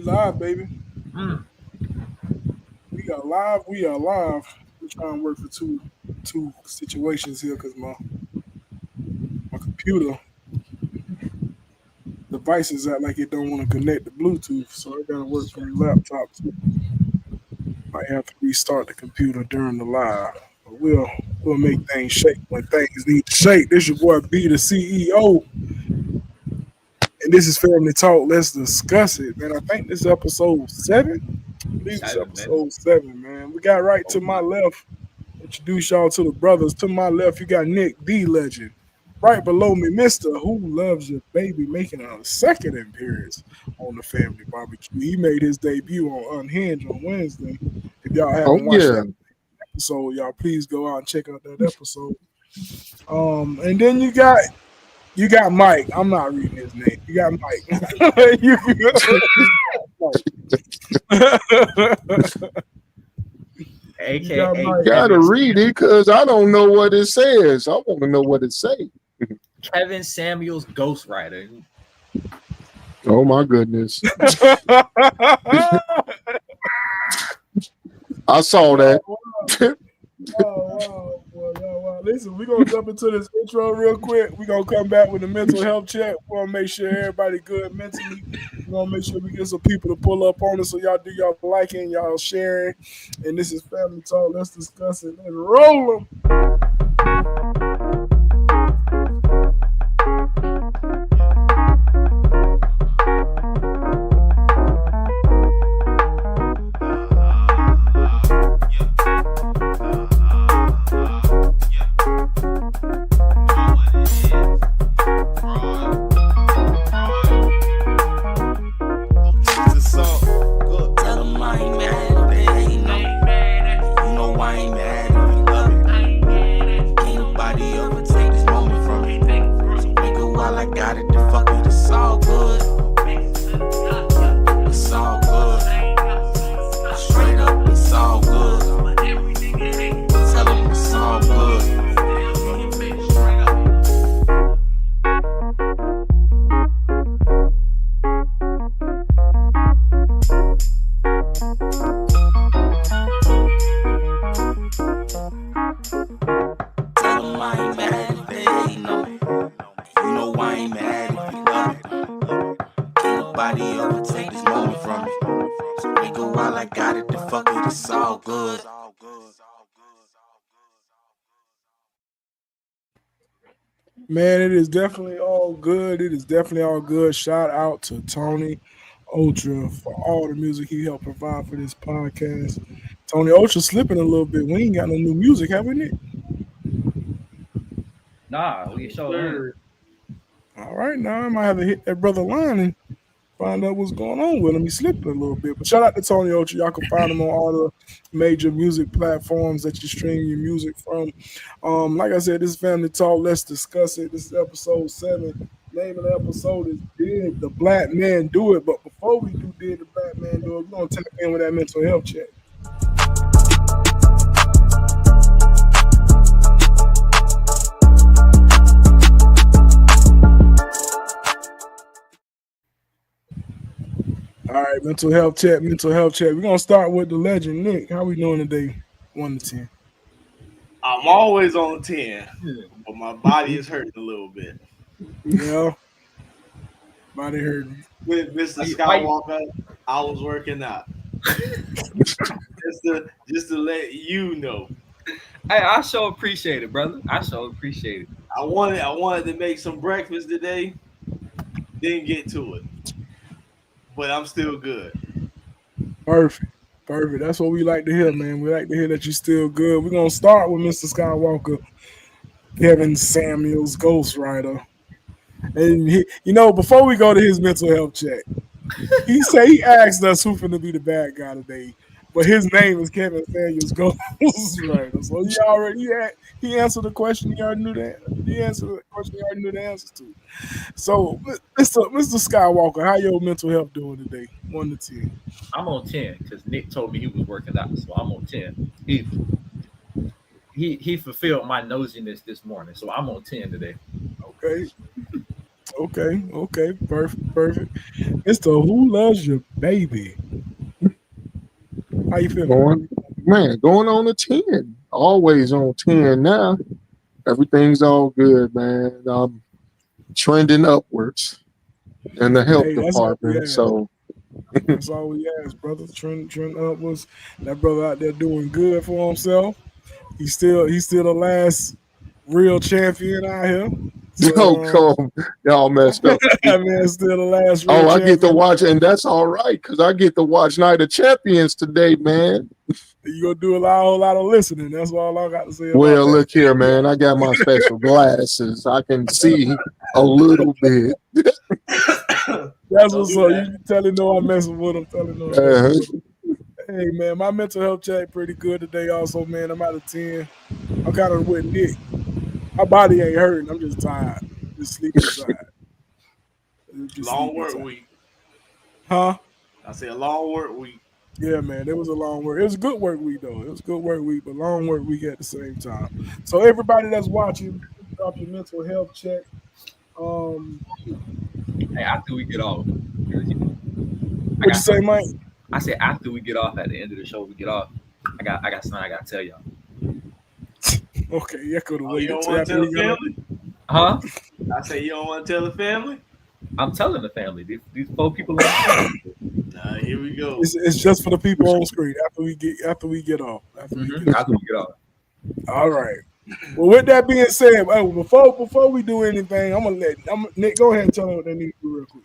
live, baby. Mm. We are live. We're trying to work for two situations here because my computer devices act like it don't want to connect to Bluetooth, so I gotta work from the laptop too. Might have to restart the computer during the live. But we'll make things shake when things need to shake. This your boy B the CEO. And this is Family Talk. Let's discuss it, man. I think this is episode 7. I believe it's 7 minutes. episode 7, man. We got right to my left. Introduce y'all to the brothers. To my left, you got Nick, the legend. Right below me, Mister Who Loves Your Baby, making a second appearance on the Family Barbecue. He made his debut on Unhinged on Wednesday. If y'all Oh haven't watched yeah. that episode, y'all please go out and check out that episode. And then you got Mike. I'm not reading his name. You got Mike. AKA Gotta read it because I don't know what it says. I want to know what it say. Kevin Samuels Ghostwriter. Oh my goodness. I saw that. Wow. Listen, we're going to jump into this intro real quick. We're going to come back with the mental health check. We're going to make sure everybody good mentally. We're going to make sure we get some people to pull up on us so y'all do y'all liking, y'all sharing. And this is Family Talk. Let's discuss it. Let's roll them. Man, it is definitely all good. It is definitely all good. Shout out to Tony Ultra for all the music he helped provide for this podcast. Tony Ultra slipping a little bit. We ain't got no new music, have we, Nick? Nah, we sure. All right, now I might have to hit that brother line and find out what's going on with him. He slipping a little bit. But shout out to Tony Ultra. Y'all can find him on all the major music platforms that you stream your music from. Like I said, this is Family Talk. Let's discuss it. This is episode 7. Name of the episode is Did the Black Man Do It? But before we do Did the Black Man Do It, we're going to tap in with that mental health check. All right, mental health check. We're gonna start with the legend, Nick. How we doing today? 1 to 10. I'm always on 10, but my body is hurting a little bit. Yeah, body hurting. With Mr. Skywalker, I was working out. just to let you know. Hey, I sure appreciate it, brother. I sure appreciate it. I wanted to make some breakfast today. Didn't get to it. But I'm still good. Perfect. That's what we like to hear, man. We like to hear that you're still good. We're going to start with Mr. Skywalker, Kevin Samuels, Ghostwriter. And, before we go to his mental health check, he asked us who's going to be the bad guy today. But his name is Kevin Samuels, Ghostwriter. So he answered the question he already knew that. He answered the question he already knew the answers to. So, Mr. Skywalker, how your mental health doing today? 1 to 10. I'm on 10 because Nick told me he was working out, so I'm on 10. He fulfilled my nosiness this morning, so I'm on 10 today. Okay. Okay. Perfect. It's the Who Loves Your Baby. How you feeling? Going on a 10. Always on 10 now. Everything's all good, man. I'm trending upwards in the health Hey, that's all we department. ask. So That's all we ask, brother. Trent Upwards. That brother out there doing good for himself. He's still the last real champion out here. oh So come, y'all messed up. that man's still the last real Oh, I get to champion. watch, and that's all right, because I get to watch Night of Champions today, man. You gonna do whole lot of listening. That's all I got to say about Well, that. look here, man. I got my special glasses. I can see a little bit. That's Don't what's do up. that. You tell him no I'm messing with him. Tell him no I'm messing Uh, with him. Hey man, my mental health check pretty good today. Also, man, I'm out of 10. I'm kind of with Nick. My body ain't hurting. I'm just tired. Just sleepy tired. Just Long sleepy work tired. week. Huh? I say a long work week. Yeah, man. It was a long work. It was a good work week though. It was a good work week, but long work week at the same time. So everybody that's watching, drop your mental health check. Um, Hey, after we get off, 'cause, I what you got say, something. Mike? I said after we get off at the end of the show, we get off. I got something I gotta tell y'all. Okay, yeah, could have Oh, you waited don't till want to after tell we the got up. family? Huh? I say you don't want to tell the family? I'm telling the family. These 4 people on Nah, here we go. It's just for the people on screen after we get off. After we get off. after we get off. All right. Well, with that being said, before we do anything, Nick go ahead and tell them what they need to do real quick.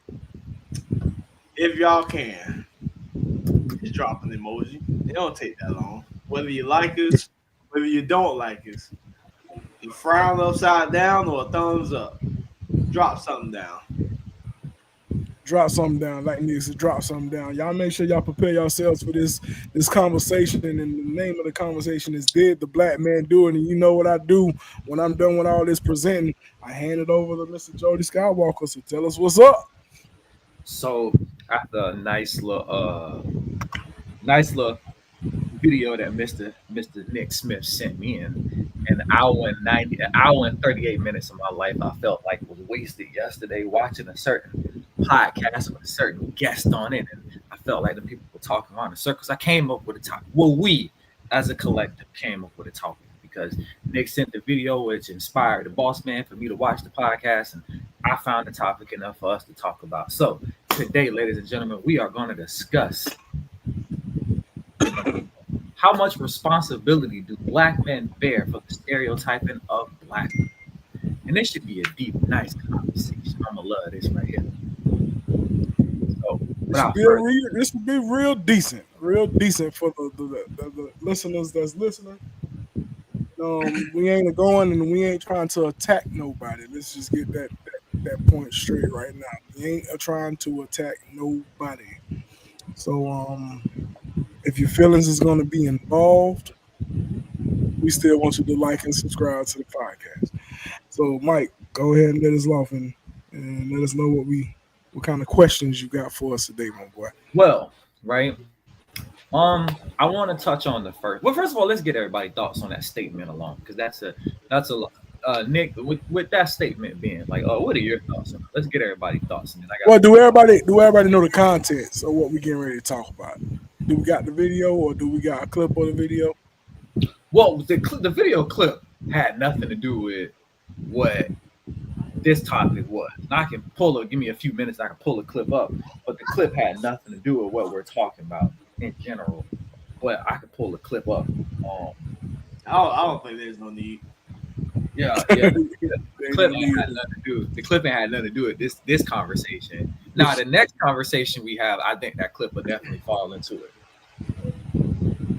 If y'all can, just drop an emoji. It don't take that long. Whether you like us, whether you don't like us, a frown upside down or a thumbs up, drop something down. Drop something down, like Nick said. Drop something down. Y'all make sure y'all prepare yourselves for this conversation. And the name of the conversation is "Did the Black Man Do It?" And you know what I do when I'm done with all this presenting. I hand it over to Mr. Jody Skywalker. So tell us what's up. So after a nice little video that Mr. Nick Smith sent me in an hour and 38 minutes of my life I felt like was wasted yesterday watching a certain podcast with a certain guest on it, and I felt like the people were talking around in circles. I came up with a topic. Well, we as a collective came up with a topic because Nick sent the video which inspired the boss man for me to watch the podcast, and I found the topic enough for us to talk about. So today, ladies and gentlemen, we are going to discuss how much responsibility do black men bear for the stereotyping of black men? And this should be a deep, nice conversation. I'm gonna love this right here. So, without further, This would be real decent for the listeners that's listening. We ain't going and we ain't trying to attack nobody. Let's just get that point straight right now. We ain't trying to attack nobody. So if your feelings is going to be involved, we still want you to like and subscribe to the podcast. So Mike, go ahead and let us off and let us know what kind of questions you got for us today, my boy. well, right. I want to touch on the first. Well, first of all, let's get everybody's thoughts on that statement alone, because that's a lot. Nick, with that statement being like, oh, what are your thoughts on it? Let's get everybody's thoughts, and then I got. Well, do everybody know the contents of what we getting ready to talk about? Do we got the video or do we got a clip of the video? Well, the video clip had nothing to do with what this topic was. And I can give me a few minutes, I can pull a clip up, but the clip had nothing to do with what we're talking about in general. But I could pull the clip up. I don't think there's no need. Yeah. The clip ain't had nothing to do. The clip ain't had nothing to do with this conversation. Now, the next conversation we have, I think that clip will definitely fall into it.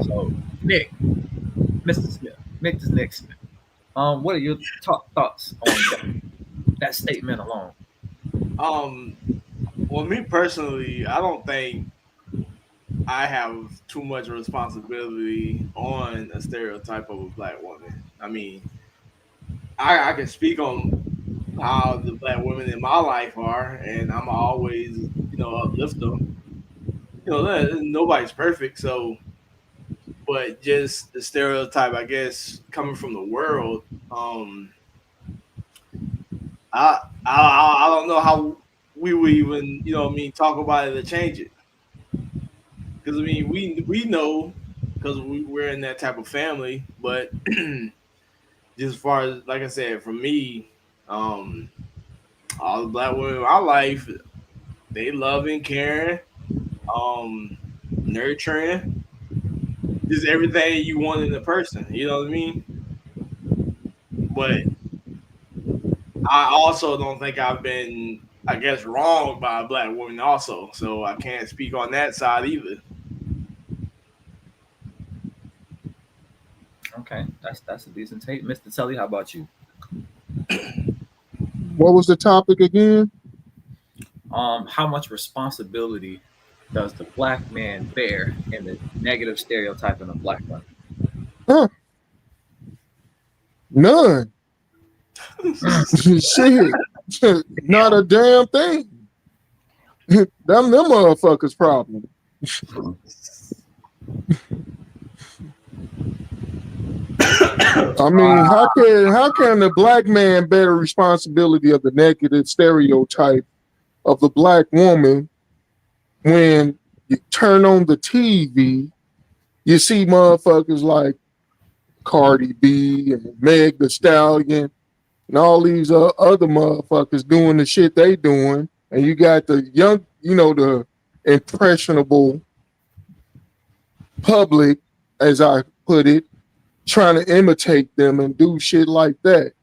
So, Nick, Mr. Smith, Nick Smith. What are your thoughts on that statement alone? Well, me personally, I don't think I have too much responsibility on a stereotype of a black woman. I mean, I can speak on how the black women in my life are, and I'm always, uplift them. Nobody's perfect, so, but just the stereotype, I guess, coming from the world, I don't know how we would even, you know what I mean, talk about it to change it. Because I mean, we know because we're in that type of family, but just as far as like I said, for me, um, all the black women in my life, they loving, caring, um, nurturing, just everything you want in a person. You know what I mean? But I also don't think I've been, I guess, wronged by a black woman also, so I can't speak on that side either. Okay, that's a decent take, Mr. Tully. How about you? What was the topic again? How much responsibility does the black man bear in the negative stereotyping of black women? Huh? None. Shit. Not a damn thing. Them motherfuckers problem. I mean, how can the black man bear responsibility of the negative stereotype of the black woman when you turn on the TV, you see motherfuckers like Cardi B and Meg the Stallion and all these other motherfuckers doing the shit they doing, and you got the young, the impressionable public, as I put it, trying to imitate them and do shit like that.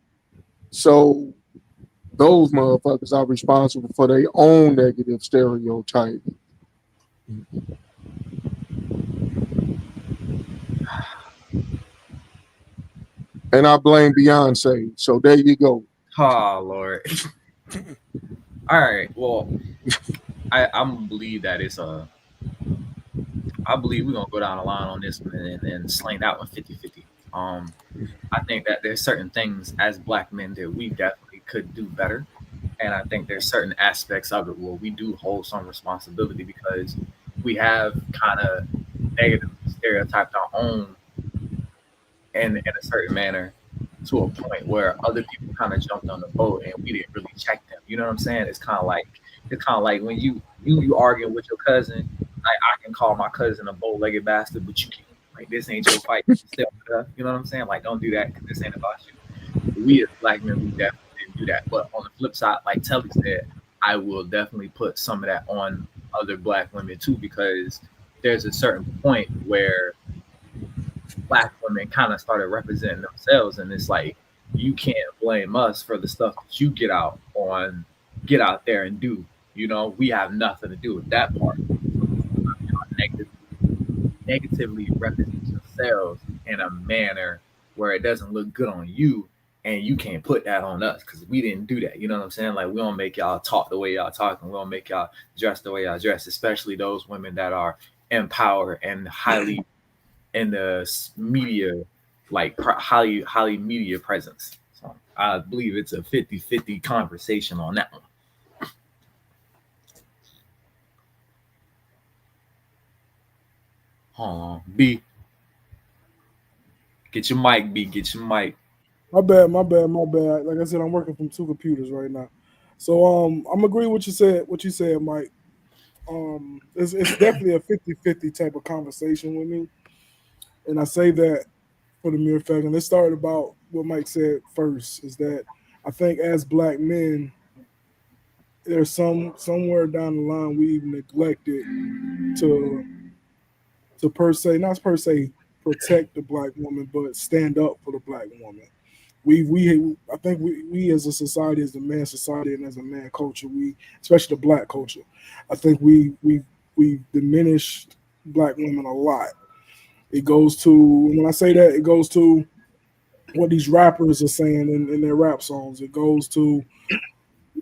So those motherfuckers are responsible for their own negative stereotype. And I blame Beyonce. So there you go. Oh Lord. All right. Well, I'm believe that it's a. I believe we're gonna go down the line on this one and sling that one 50-50. I think that there's certain things as black men that we definitely could do better. And I think there's certain aspects of it where we do hold some responsibility because we have kind of negative stereotyped our own in a certain manner to a point where other people kind of jumped on the boat and we didn't really check them. You know what I'm saying? It's kind of like when you arguing with your cousin. Like I can call my cousin a bow-legged bastard, but you can't. Like this ain't your fight. You know what I'm saying? Like don't do that because this ain't about you. We as black men, we definitely didn't do that. But on the flip side, like Telly said, I will definitely put some of that on other black women too because there's a certain point where black women kind of started representing themselves, and it's like you can't blame us for the stuff that you get out there and do. You know, we have nothing to do with that part. So negatively represent yourselves in a manner where it doesn't look good on you, and you can't put that on us because we didn't do that. You know what I'm saying? Like we don't make y'all talk the way y'all talk, and we don't make y'all dress the way y'all dress, especially those women that are empowered and highly in the media, like highly media presence. So I believe it's a 50-50 conversation on that one. Hold on, B. Get your mic, B. Get your mic. My bad. Like I said, I'm working from two computers right now. So I'm agree with what you said, Mike. It's definitely a 50-50 type of conversation with me. And I say that for the mere fact, and let's start about what Mike said first, is that I think as black men, there's somewhere down the line we've neglected to per se, not per se protect the black woman, but stand up for the black woman. We I think we as a society, as a man society, and as a man culture, we especially the black culture, I think we diminished black women a lot. It goes to when I say that, it goes to what these rappers are saying in their rap songs. It goes to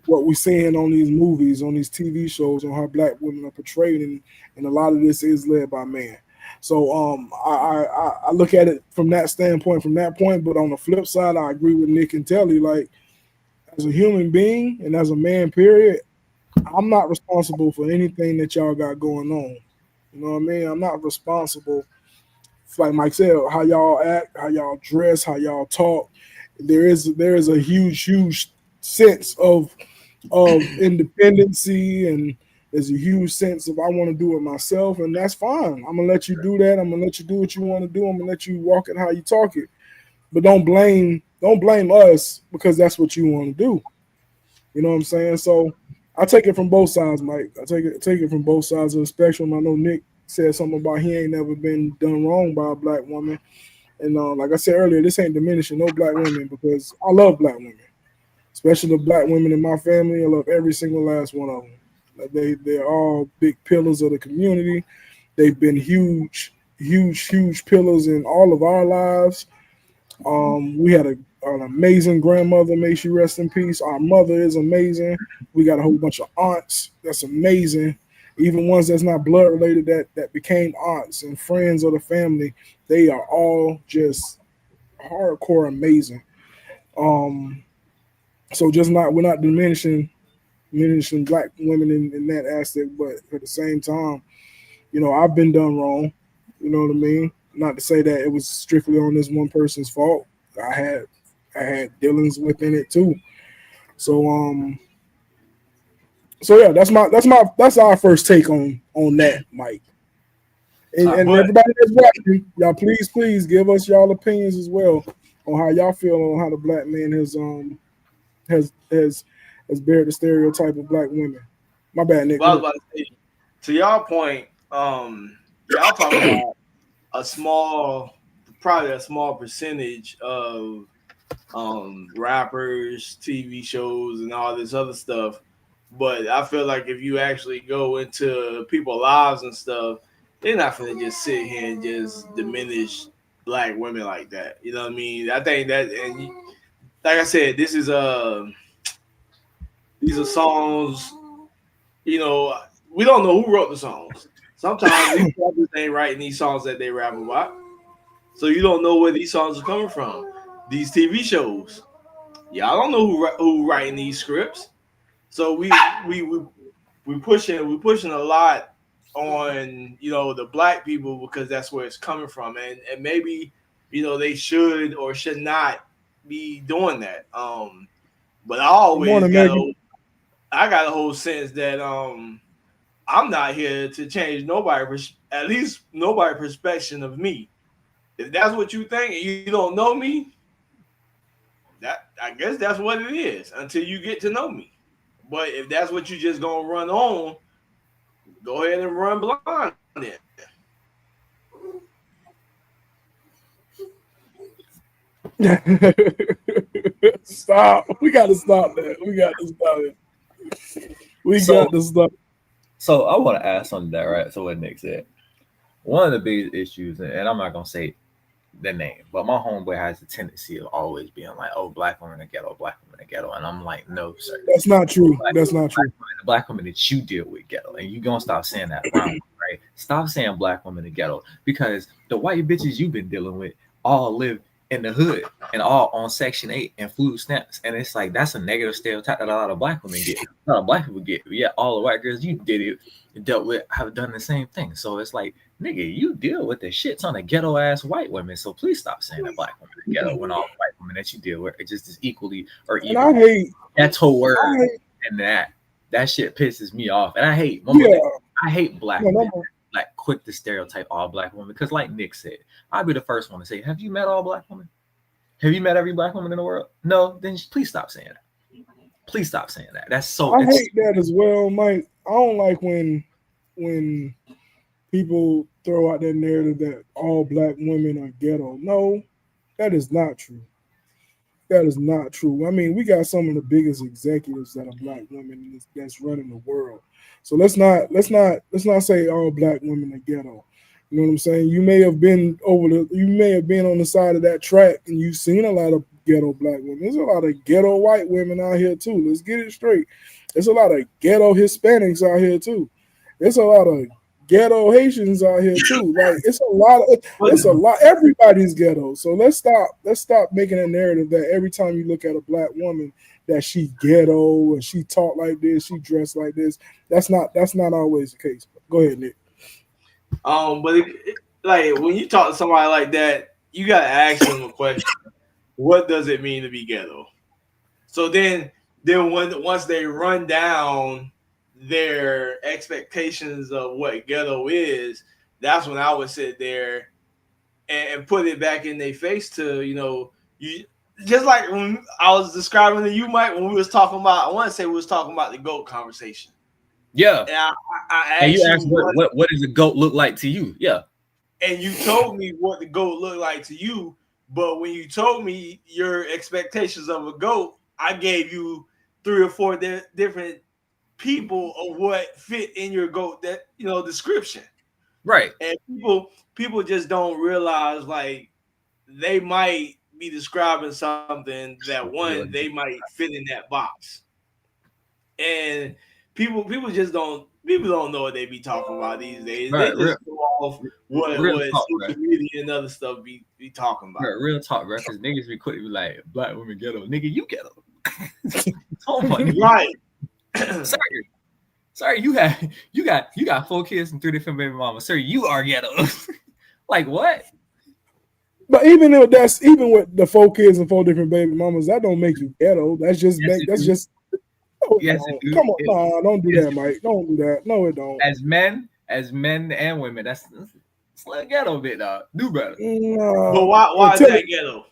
what we're seeing on these movies, on these TV shows, on how black women are portrayed, and a lot of this is led by men. So I look at it from that standpoint, from that point. But on the flip side, I agree with Nick and Telly. Like as a human being and as a man, period, I'm not responsible for anything that y'all got going on. You know what I mean? I'm not responsible, like Mike said, how y'all act, how y'all dress, how y'all talk. There is a huge sense of independency, and there's a huge sense of I want to do it myself, and that's fine. I'm gonna let you do that. I'm gonna let you do what you want to do. I'm gonna let you walk it how you talk it. But don't blame us because that's what you want to do. You know what I'm saying? So I take it from both sides, Mike. I take it from both sides of the spectrum. I know Nick said something about he ain't never been done wrong by a black woman, and like I said earlier, this ain't diminishing no black women because I love black women, especially the black women in my family. I love every single last one of them. Like, they're all big pillars of the community. They've been huge pillars in all of our lives. We had an amazing grandmother. May she rest in peace. Our mother is amazing. We got a whole bunch of aunts. That's amazing. Even ones that's not blood related that became aunts and friends of the family. They are all just hardcore amazing. Um, so just not we're not diminishing black women in that aspect, but at the same time, I've been done wrong. You know what I mean? Not to say that it was strictly on this one person's fault. I had I had dealings within it too. So so yeah, that's our first take on that, Mike. And But everybody that's watching, y'all please give us y'all opinions as well on how y'all feel on how the black man has has has bared the stereotype of black women. My bad, Nick. what I Go was ahead. about to say, to y'all point, y'all talking about a small, probably a small percentage of rappers, TV shows, and all this other stuff. But I feel like if you actually go into people's lives and stuff, they're not gonna just sit here and just diminish black women like that. You know what I mean? I think that, and like I said, these are songs. You know, we don't know who wrote the songs. Sometimes these rappers ain't writing these songs that they rap about, so you don't know where these songs are coming from. These TV shows, y'all don't know who writing these scripts. So we we we pushing a lot on the black people because that's where it's coming from, and maybe they should or should not be doing that. But Good morning, Megan. I got a whole sense that I'm not here to change at least nobody perception of me. If that's what you think and you don't know me, that I guess that's what it is until you get to know me. But if that's what you just gonna run on, go ahead and run blind then. Stop. We got to stop that. We got to stop it. We got So, to stop. so I want to ask something that right. So what Nick said, one of the biggest issues, and I'm not gonna say the name, but my homeboy has a tendency of always being like, "Oh, black women are ghetto, black women are ghetto," and I'm like, "No, sir. That's not true. Black, That's not true. the black women that you deal with ghetto, and you gonna stop saying that around me, right? Stop saying black women are ghetto because the white bitches you've been dealing with all live in the hood and all on Section 8 and food stamps, and it's like that's a negative stereotype that a lot of black women get, a lot of black people get. Yeah, all the white girls you did it dealt with have done the same thing. So it's like, nigga, you deal with the shit ton of ghetto ass white women. So please stop saying that black women are ghetto when all the white women that you deal with are just as equally or And even I hate, that's her I word, hate, and that shit pisses me off. And I hate yeah, I hate black no, men no, like quick to stereotype all black women because, like Nick said, I'd be the first one to say, "Have you met all black women? Have you met every black woman in the world? No, then please stop saying that. Please stop saying that. That's so I it's hate that as well, Mike. I don't like when people throw out that narrative that all black women are ghetto. No, that is not true. That is not true. I mean, we got some of the biggest executives that are black women that's running the world. So let's not say all black women are ghetto. You know what I'm saying? You may have been on the side of that track and you've seen a lot of ghetto black women. There's a lot of ghetto white women out here too. Let's get it straight. There's a lot of ghetto Hispanics out here too. There's a lot of ghetto Haitians out here too. Like But it's a lot. Everybody's ghetto. So let's stop making a narrative that every time you look at a black woman that she ghetto and she talk like this, she dressed like this. That's not always the case. Go ahead, Nick. like when you talk to somebody like that, you gotta ask them a question. What does it mean to be ghetto? So then then once they run down their expectations of what ghetto is, that's when I would sit there and put it back in their face to, you just like when I was describing to you, Mike, when we was talking about, I want to say we was talking about the GOAT conversation. Yeah. And I And asked you asked what does a goat look like to you? Yeah. and you told me what the GOAT looked like to you, but when you told me your expectations of a GOAT, I gave you 3 or 4 different people of what fit in your GOAT description. Right. And people just don't realize, like, they might be describing something that they might fit in that box. And people just don't know what they be talking about these days. Right. They just go off what talk, social media and other stuff be talking about. Right, real talk, bro. Because niggas be quick to be like, black women ghetto. Nigga, you ghetto. Oh my God. Right. Sorry, you got 4 kids and 3 different baby mamas. Sir, you are ghetto. Like what? But even with the 4 kids and 4 different baby mamas, that don't make you ghetto. That's just Yes, come on, nah, don't do that, Mike. Don't do that. No, it don't. As men and women, that's a little ghetto bit, dog. Do better. But why is that ghetto?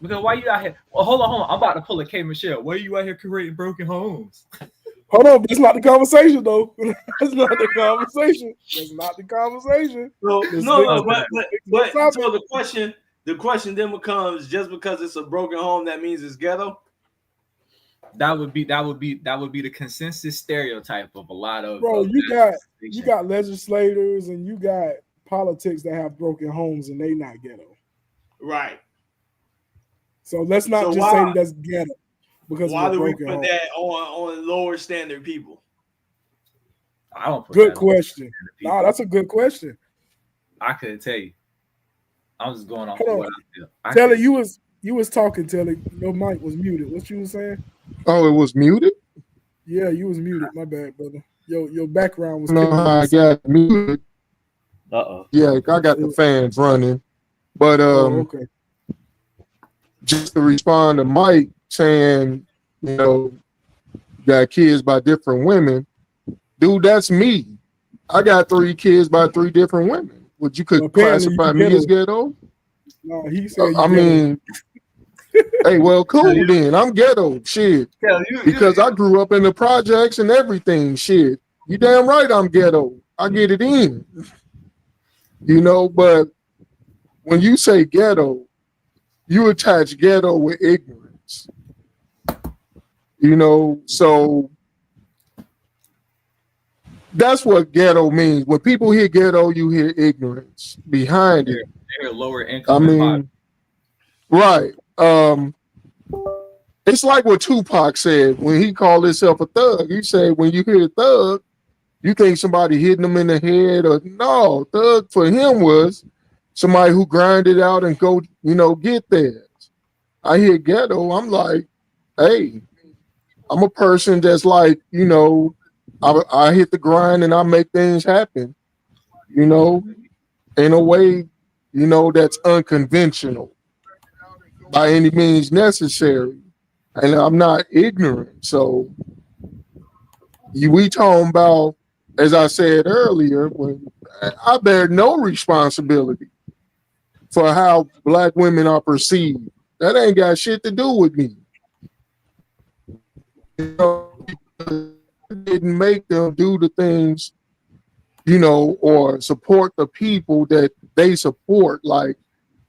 Because why you out here? Well, hold on. I'm about to pull a K Michelle. Why are you out here creating broken homes? Hold on, that's not the conversation, though. That's not the conversation. That's not the conversation. But so the question then becomes, just because it's a broken home, that means it's ghetto? That would be the consensus stereotype of a lot of. Bro, you got legislators and you got politics that have broken homes and they not ghetto. Right. So let's not just say that's ghetto. Because why do we put that on lower standard people? I don't put good question. Nah, that's a good question. I couldn't tell you. I'm just going off of what I feel. Taylor, you was talking, Taylor. Your mic was muted. What you was saying? Oh, it was muted? Yeah, you was muted. My bad, brother. Your background was I got muted. Yeah, I got the fans running. But okay. Just to respond to Mike saying, you got kids by different women. Dude, that's me. I got 3 kids by 3 different women. Would you could classify me as ghetto? No, he said I mean, hey, well, cool then. I'm ghetto. Shit. Because I grew up in the projects and everything. Shit. You damn right I'm ghetto. I get it in. But when you say ghetto, you attach ghetto with ignorance. So that's what ghetto means. When people hear ghetto, you hear ignorance behind it. They're lower income. Right. It's like what Tupac said when he called himself a thug. He said, when you hear thug, you think somebody hitting him in the head, or no, thug for him was somebody who grinded out and go, get there. I hear ghetto, I'm like, hey, I'm a person that's like, I hit the grind and I make things happen, in a way, that's unconventional by any means necessary. And I'm not ignorant. So we talking about, as I said earlier, when I bear no responsibility for how Black women are perceived. That ain't got shit to do with me. Didn't make them do the things, or support the people that they support. Like,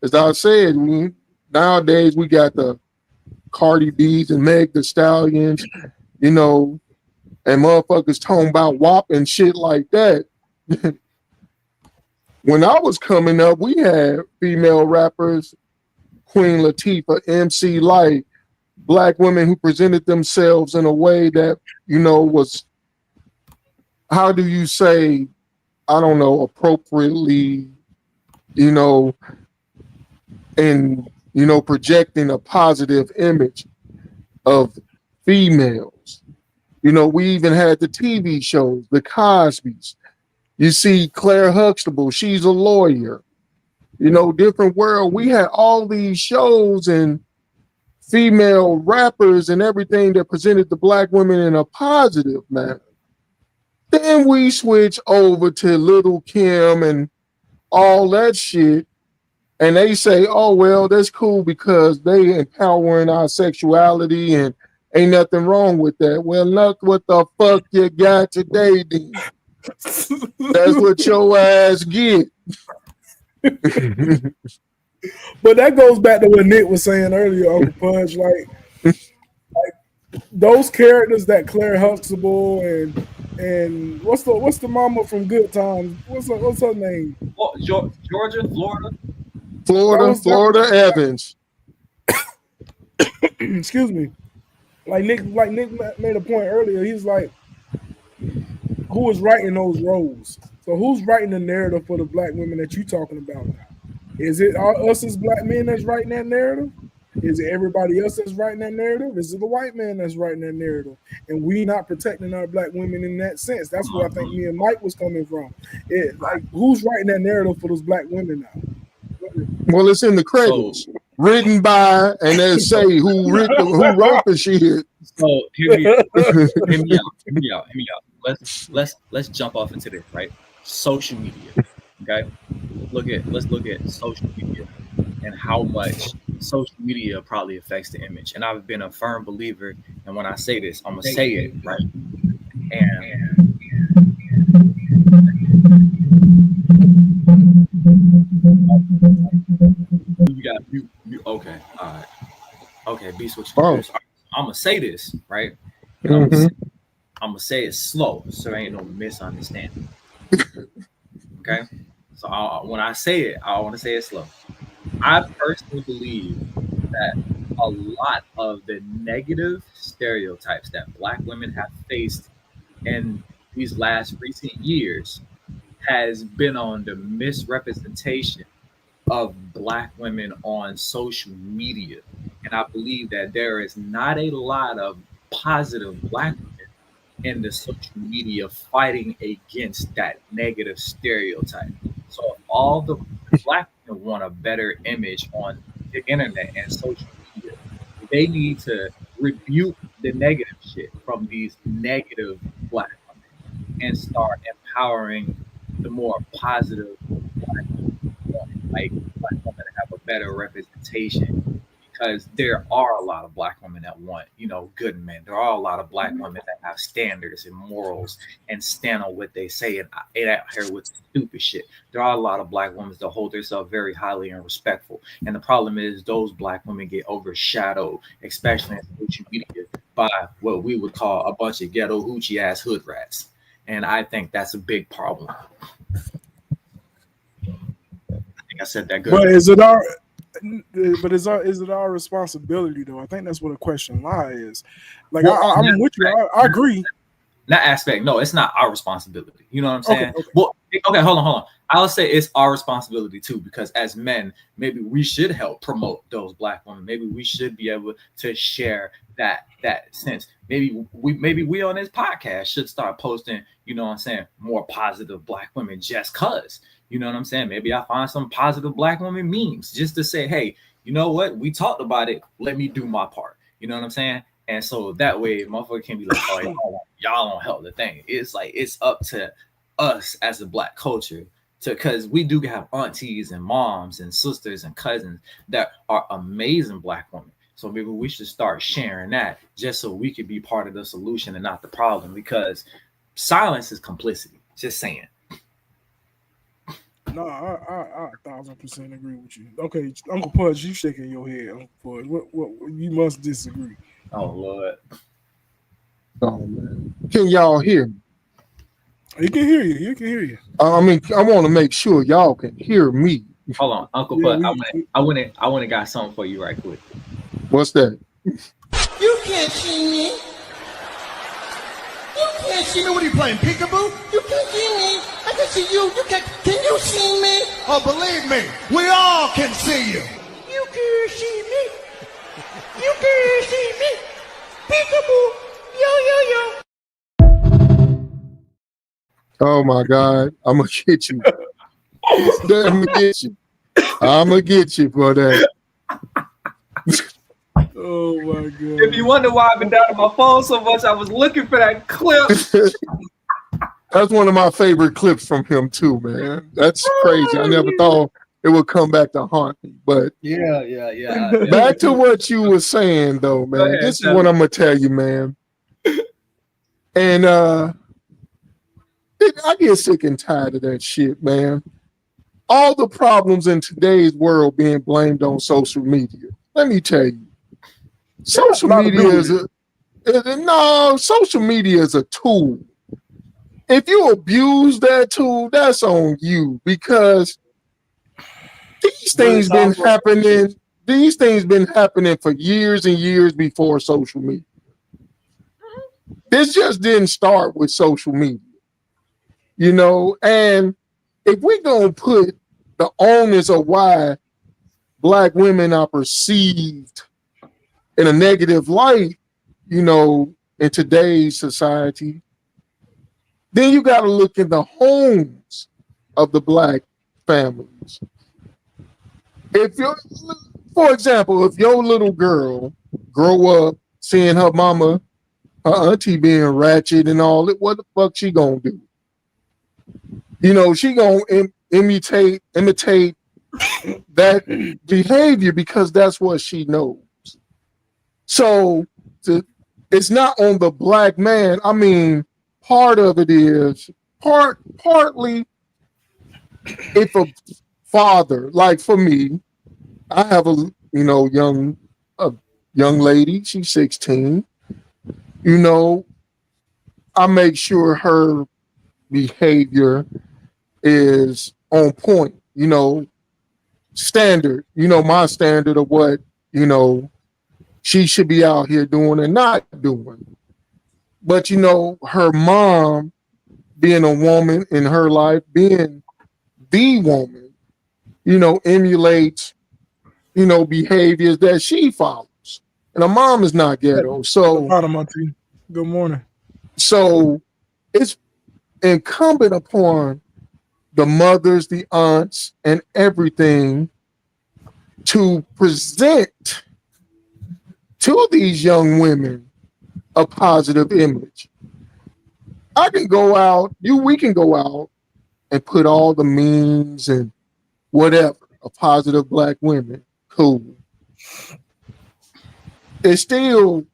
as I said, nowadays we got the Cardi B's and Meg the Stallions, and motherfuckers talking about WAP and shit like that. When I was coming up, we had female rappers, Queen Latifah, MC Lyte, Black women who presented themselves in a way that, was, how do you say, I don't know, appropriately, and, projecting a positive image of females. We even had the TV shows, the Cosbys. You see Claire Huxtable, she's a lawyer. Different world. We had all these shows, and female rappers and everything that presented the black women in a positive manner. Then we switch over to Little Kim and all that shit. And they say, oh, well, that's cool because they empowering our sexuality and ain't nothing wrong with that. Well, look what the fuck you got today, then. That's what your ass get. But that goes back to what Nick was saying earlier, Uncle Punch. Like those characters that Claire Huxtable and what's the mama from Good Times? What's her name? Oh, Georgia, Florida. Florida Evans. Excuse me. Like Nick made a point earlier. He's like, who is writing those roles? So who's writing the narrative for the black women that you talking about now? Is it us as black men that's writing that narrative? Is it everybody else that's writing that narrative? Is it the white man that's writing that narrative? And we not protecting our black women in that sense. That's where I think me and Mike was coming from. Like, who's writing that narrative for those black women now? Well, it's in the credits. Written by, and they say who wrote the shit. So hear me out. Let's jump off into this, right? Social media. Okay. Let's look at social media and how much social media probably affects the image. And I've been a firm believer, and when I say this, I'm gonna say it right. And you got you okay, all right. Okay, be switching. I'm gonna say this, right? I'm gonna say it slow so there ain't no misunderstanding. Okay, so when I say it, I want to say it slow. I personally believe that a lot of the negative stereotypes that black women have faced in these last recent years has been on the misrepresentation of black women on social media. And I believe that there is not a lot of positive black women in the social media fighting against that negative stereotype. So if all the black women want a better image on the internet and social media, they need to rebuke the negative shit from these negative black women and start empowering the more positive black women, like black women that have a better representation. Because there are a lot of black women that want, good men. There are a lot of black women that have standards and morals and stand on what they say and ain't out here with stupid shit. There are a lot of black women that hold themselves very highly and respectful. And the problem is those black women get overshadowed, especially in social media, by what we would call a bunch of ghetto hoochie ass hood rats. And I think that's a big problem. I think I said that good. But is it our responsibility though? I think that's what the question lies. Like, well, I'm with you. I agree. That aspect, no, it's not our responsibility. You know what I'm saying? Okay. Well, okay, hold on. I'll say it's our responsibility too, because as men, maybe we should help promote those black women. Maybe we should be able to share that sense. Maybe we on this podcast should start posting, more positive black women just cause. You know what I'm saying? Maybe I find some positive black women memes just to say, hey, you know what? We talked about it. Let me do my part. You know what I'm saying? And so that way, motherfucker can be like, oh, y'all don't help the thing. It's like, it's up to us as a black culture because we do have aunties and moms and sisters and cousins that are amazing black women. So maybe we should start sharing that just so we could be part of the solution and not the problem, because silence is complicity. Just saying. No, I 1,000% agree with you. Okay, Uncle Pudge, you shaking your head, Uncle Pudge. What you must disagree. Oh Lord. Oh man. Can y'all hear me? He can hear you. You can hear you. I mean, I want to make sure y'all can hear me. Hold on, Uncle Pudge. I went and got something for you right quick. What's that? You can't see me. You can't see me. What are you playing, peekaboo? You can't see me. I can see you. Can you see me? Oh, believe me, we all can see you. You can see me. You can see me. Peekaboo. Yo. Oh my God, I'm gonna get you. I'm gonna get you for that. Oh my If you god. wonder why I've been down on my phone so much, I was looking for that clip. That's one of my favorite clips from him too, man. That's crazy. I never thought it would come back to haunt me. But Yeah. back to what you were saying though, Go man. ahead, This is tell what me. I'm gonna tell you, man. And I get sick and tired of that shit, man. All the problems in today's world being blamed on social media. Let me tell you, That's a social lot to media do is with it. no, social media is a tool. If you abuse that tool, that's on you because these But things it's been also happening. These things been happening for years and years before social media. This just didn't start with social media, you know. And if we gonna put the onus of why black women are perceived in a negative light, you know, in today's society, then you got to look in the homes of the black families. If you, for example, if your little girl grow up seeing her mama, her auntie being ratchet and all that, what the fuck she gonna do? You know, she gonna imitate that behavior because that's what she knows. So it's not on the black man. I mean, part of it is partly if a father, like for me, I have a a young lady. She's 16. You know, I make sure her behavior is on point. You know, standard. You know, my standard of what she should be out here doing and not doing. But her mom being a woman in her life, being the woman, emulates, behaviors that she follows. And her mom is not ghetto. At the bottom, Auntie. Good morning. So it's incumbent upon the mothers, the aunts, and everything to present to these young women a positive image. We can go out and put all the memes and whatever of positive black women. Cool. It still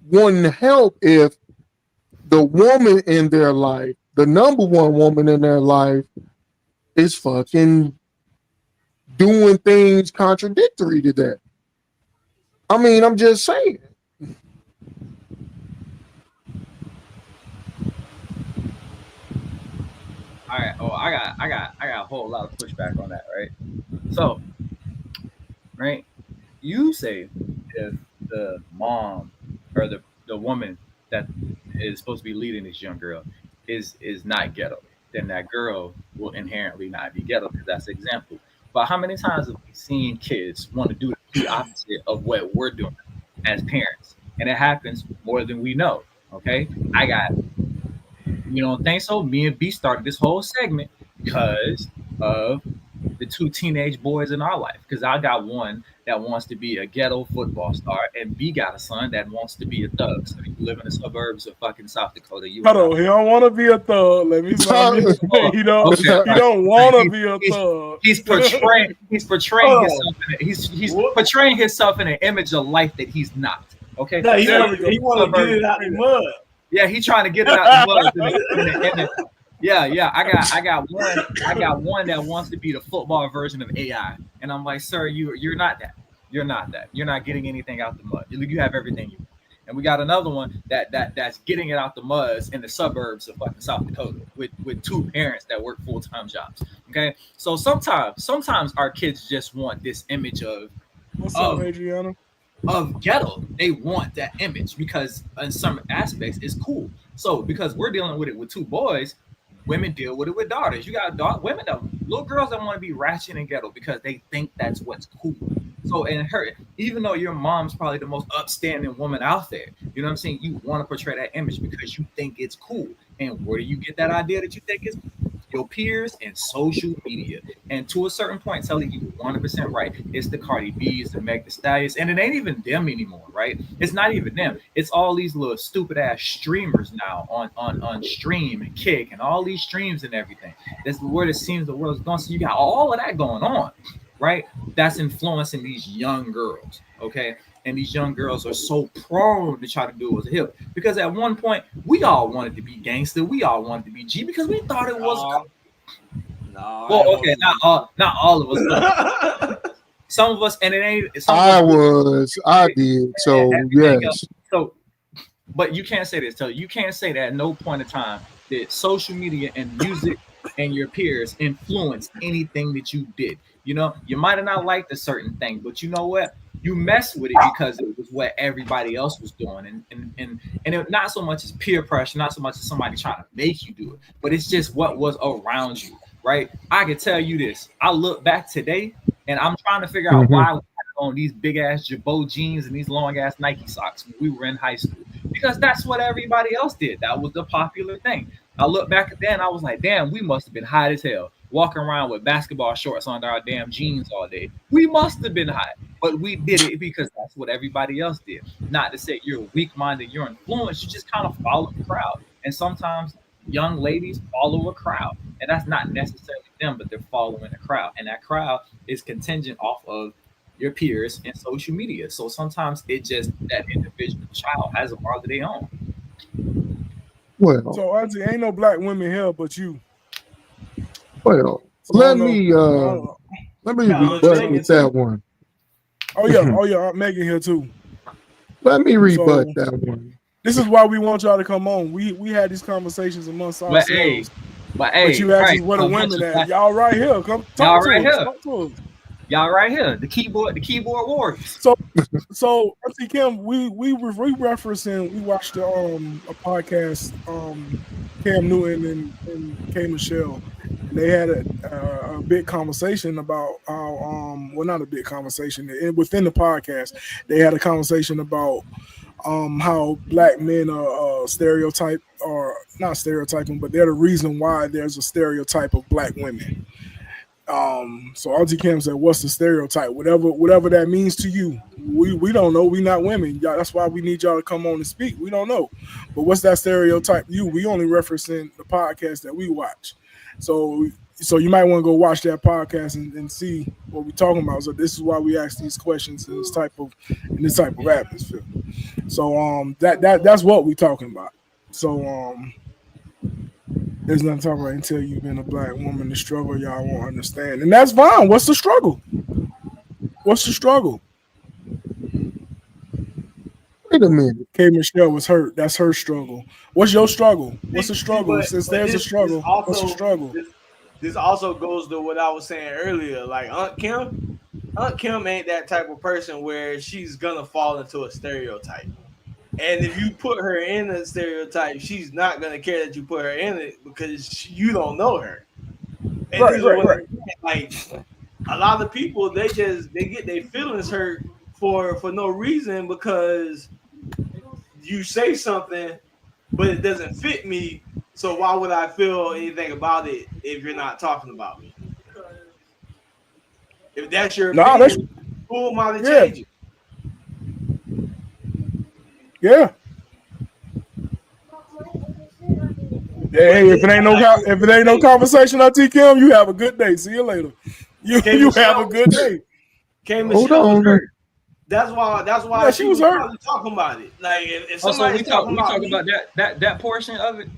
wouldn't help if the woman in their life, the number one woman in their life, is fucking doing things contradictory to that. I mean, I'm just saying. All right. Oh, I got a whole lot of pushback on that, right? So, right, you say if the mom or the woman that is supposed to be leading this young girl is not ghetto, then that girl will inherently not be ghetto because that's the example. But how many times have we seen kids want to do the complete opposite of what we're doing as parents? And it happens more than we know. Okay. I got You don't think so? Me and B started this whole segment because of the two teenage boys in our life. Because I got one that wants to be a ghetto football star, and B got a son that wants to be a thug. So you live in the suburbs of fucking South Dakota. You Hold and I. on, he don't want to be a thug. Let me stop you. Oh, He don't. okay, He right. don't want to He- be a he's, thug. he's portraying Oh, himself. He's what? portraying himself in an image of life that he's not. Okay, No, so There we go. he want to get it out the mud. yeah, he's trying to get it out the mud. Yeah. I got one that wants to be the football version of AI, and I'm like, sir, you're not that. You're not that. You're not getting anything out the mud. You have everything you want. And we got another one that's getting it out the muds in the suburbs of fucking South Dakota with two parents that work full-time jobs. Okay, so sometimes our kids just want this image What's up, of Adriana? ghetto. They want that image because in some aspects it's cool. So because we're dealing with it with two boys, women deal with it with daughters. You got women that little girls that want to be ratchet and ghetto because they think that's what's cool. So and her, even though your mom's probably the most upstanding woman out there, you know what I'm saying? You want to portray that image because you think it's cool. And where do you get that idea that you think is cool? your peers and social media. And to a certain point, telling you 100% right, it's the Cardi B's, the Meg Thee Stallions, and it ain't even them anymore, right? It's not even them. It's all these little stupid ass streamers now on Stream and Kick and all these streams and everything. That's where it seems the world's going. So you got all of that going on, right? That's influencing these young girls, okay? And these young girls are so prone to try to do it as a hip because at one point we all wanted to be gangster, we all wanted to be G because we thought it was. No. Well, okay, not all of us, but some of us, and it ain't. Some I of us, I did. So yes. So, but you can't say this. So you can't say that at no point in time that social media and music and your peers influenced anything that you did. You know, you might have not liked a certain thing, but you know what? You mess with it because it was what everybody else was doing, and it, not so much as peer pressure, not so much as somebody trying to make you do it, but it's just what was around you, right? I can tell you this. I look back today, and I'm trying to figure out why we had on these big ass Jabot jeans and these long ass Nike socks when we were in high school, because that's what everybody else did. That was the popular thing. I look back at that and I was like, damn, we must have been hot as hell, walking around with basketball shorts under our damn jeans all day. We must have been hot, but we did it because that's what everybody else did. Not to say you're weak-minded, you're influenced, you just kind of follow the crowd. And sometimes young ladies follow a crowd, and that's not necessarily them, but they're following a crowd. And that crowd is contingent off of your peers and social media. So sometimes it just, that individual child has a world of their own. Well, So Auntie, ain't no black women here but you. well, So let me rebut with that one. Oh yeah, Aunt Megan here too. Let me rebut that one. This is why we want y'all to come on. We had these conversations amongst ourselves. But you asked us where the women at. Y'all right here. Come talk to us. Talk to us. Y'all right here, the keyboard warriors. So Auntie Kim, we referencing, we watched a podcast, Cam Newton and K Michelle. And they had a big conversation about how well, not a big conversation within the podcast. They had a conversation about how black men are stereotyped, or not stereotyping, but they're the reason why there's a stereotype of black women. So Auntie Kim said, "What's the stereotype? Whatever that means to you. We don't know. We not women. Y'all, that's why we need y'all to come on and speak. We don't know. But what's that stereotype? We only referencing the podcast that we watch. So you might want to go watch that podcast and see what we're talking about. So this is why we ask these questions in this type of atmosphere. So that's what we're talking about. So there's nothing to talk about until you've been a black woman. The struggle y'all won't understand, and that's fine. What's the struggle? What's the struggle? Wait a minute. K Michelle was hurt. That's her struggle. What's your struggle? What's the struggle? Since there's a struggle, what's the struggle? This also goes to what I was saying earlier. Like Aunt Kim ain't that type of person where she's gonna fall into a stereotype. And if you put her in a stereotype, she's not gonna care that you put her in it because you don't know her. And right. Like a lot of people, they get their feelings hurt for no reason because you say something, but it doesn't fit me. So why would I feel anything about it if you're not talking about me? If that's your opinion, who am I to change it? Yeah. Hey, if it ain't no conversation on TKM, you have a good day. See you later. You have a good day. Hold on. That's why she was hurt. Talking about it. Like if somebody talking about that portion of it.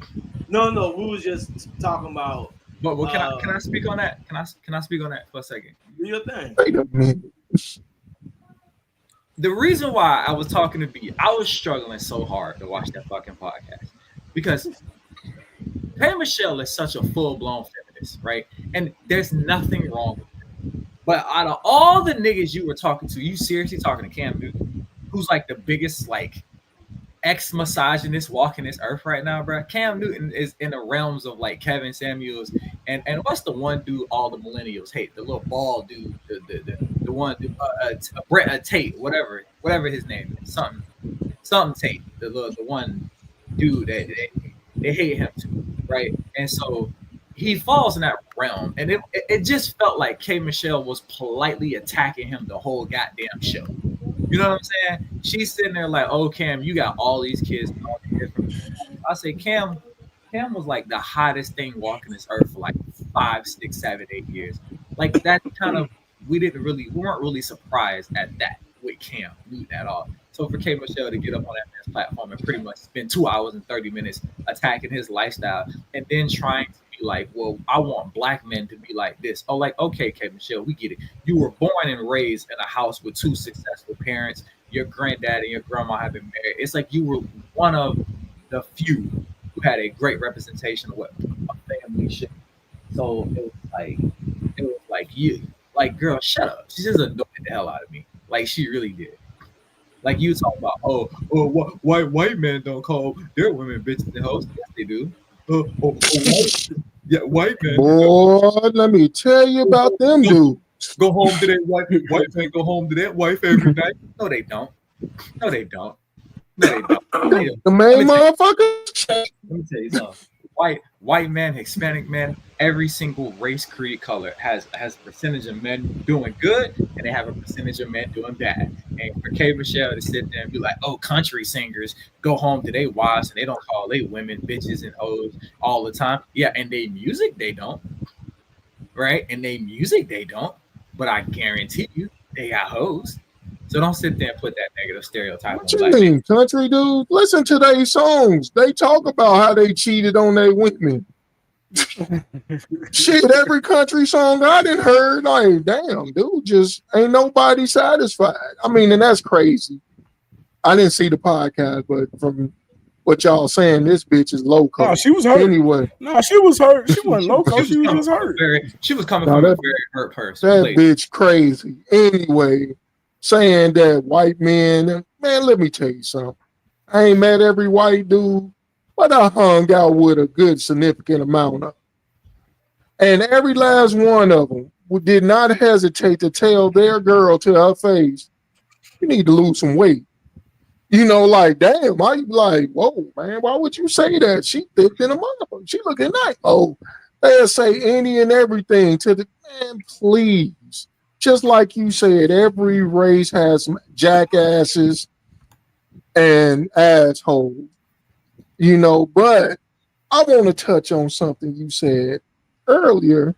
No, we was just talking about. But can I speak on that? Can I speak on that for a second? Do your thing. Wait a minute. The reason why I was talking to B, I was struggling so hard to watch that fucking podcast because K Michelle is such a full-blown feminist, right? And there's nothing wrong with it. But out of all the niggas you were talking to, you seriously talking to Cam Newton, who's like the biggest like ex-misogynist walking this earth right now, bro. Cam Newton is in the realms of like Kevin Samuels and what's the one dude all the millennials hate? The little bald dude, the one dude, Brett Tate, whatever his name is, something Tate, the one dude that they hate him too, right? And so he falls in that realm, and it just felt like K Michelle was politely attacking him the whole goddamn show. You know what I'm saying? She's sitting there like, "Oh, Cam, you got all these kids and all these kids from." I say, Cam was like the hottest thing walking this earth for like 5, 6, 7, 8 years. Like that kind of we weren't really surprised at that with Cam Newton at all. So for K Michelle to get up on that man's platform and pretty much spend 2 hours and 30 minutes attacking his lifestyle and then trying to be like, well, I want black men to be like this. Oh, like, okay, K Michelle, we get it. You were born and raised in a house with two successful parents. Your granddad and your grandma have been married. It's like you were one of the few who had a great representation of what a family should. So it was like you, like girl, shut up. She just annoyed the hell out of me. Like she really did. Like you talk about, white men don't call their women bitches and hoes. Yes, they do. White men. Boy, let me tell you about them dudes. Go home to their white men go home to their wife every night. No, they don't. No, they don't. No, they don't. The main motherfuckers. Let me tell you something. White man, Hispanic man, every single race, creed, color has a percentage of men doing good, and they have a percentage of men doing bad. And for K Michelle to sit there and be like, "Oh, country singers go home to their wives and they don't call their women bitches and hoes all the time." Yeah, and they music they don't, right? And they music they don't. But I guarantee you, they got hoes. So don't sit there and put that negative stereotype What on you black mean, country dude? Listen to their songs. They talk about how they cheated on their women. Shit, every country song I done heard, like, damn, dude, just ain't nobody satisfied. I mean, and that's crazy. I didn't see the podcast, but from what y'all saying, this bitch is loco. No, she was hurt. Anyway. No, she was hurt. She wasn't loco. She was just hurt. She was coming from a very hurt person. That bitch crazy. Anyway, saying that white men, man, let me tell you something. I ain't met every white dude, but I hung out with a good significant amount of. And every last one of them did not hesitate to tell their girl to her face, "You need to lose some weight." You know, like, damn, I like, whoa, man, why would you say that? She thick in a motherfucker. She looking nice. Oh, they'll say any and everything to the man, please. Just like you said, every race has some jackasses and assholes, you know, but I want to touch on something you said earlier,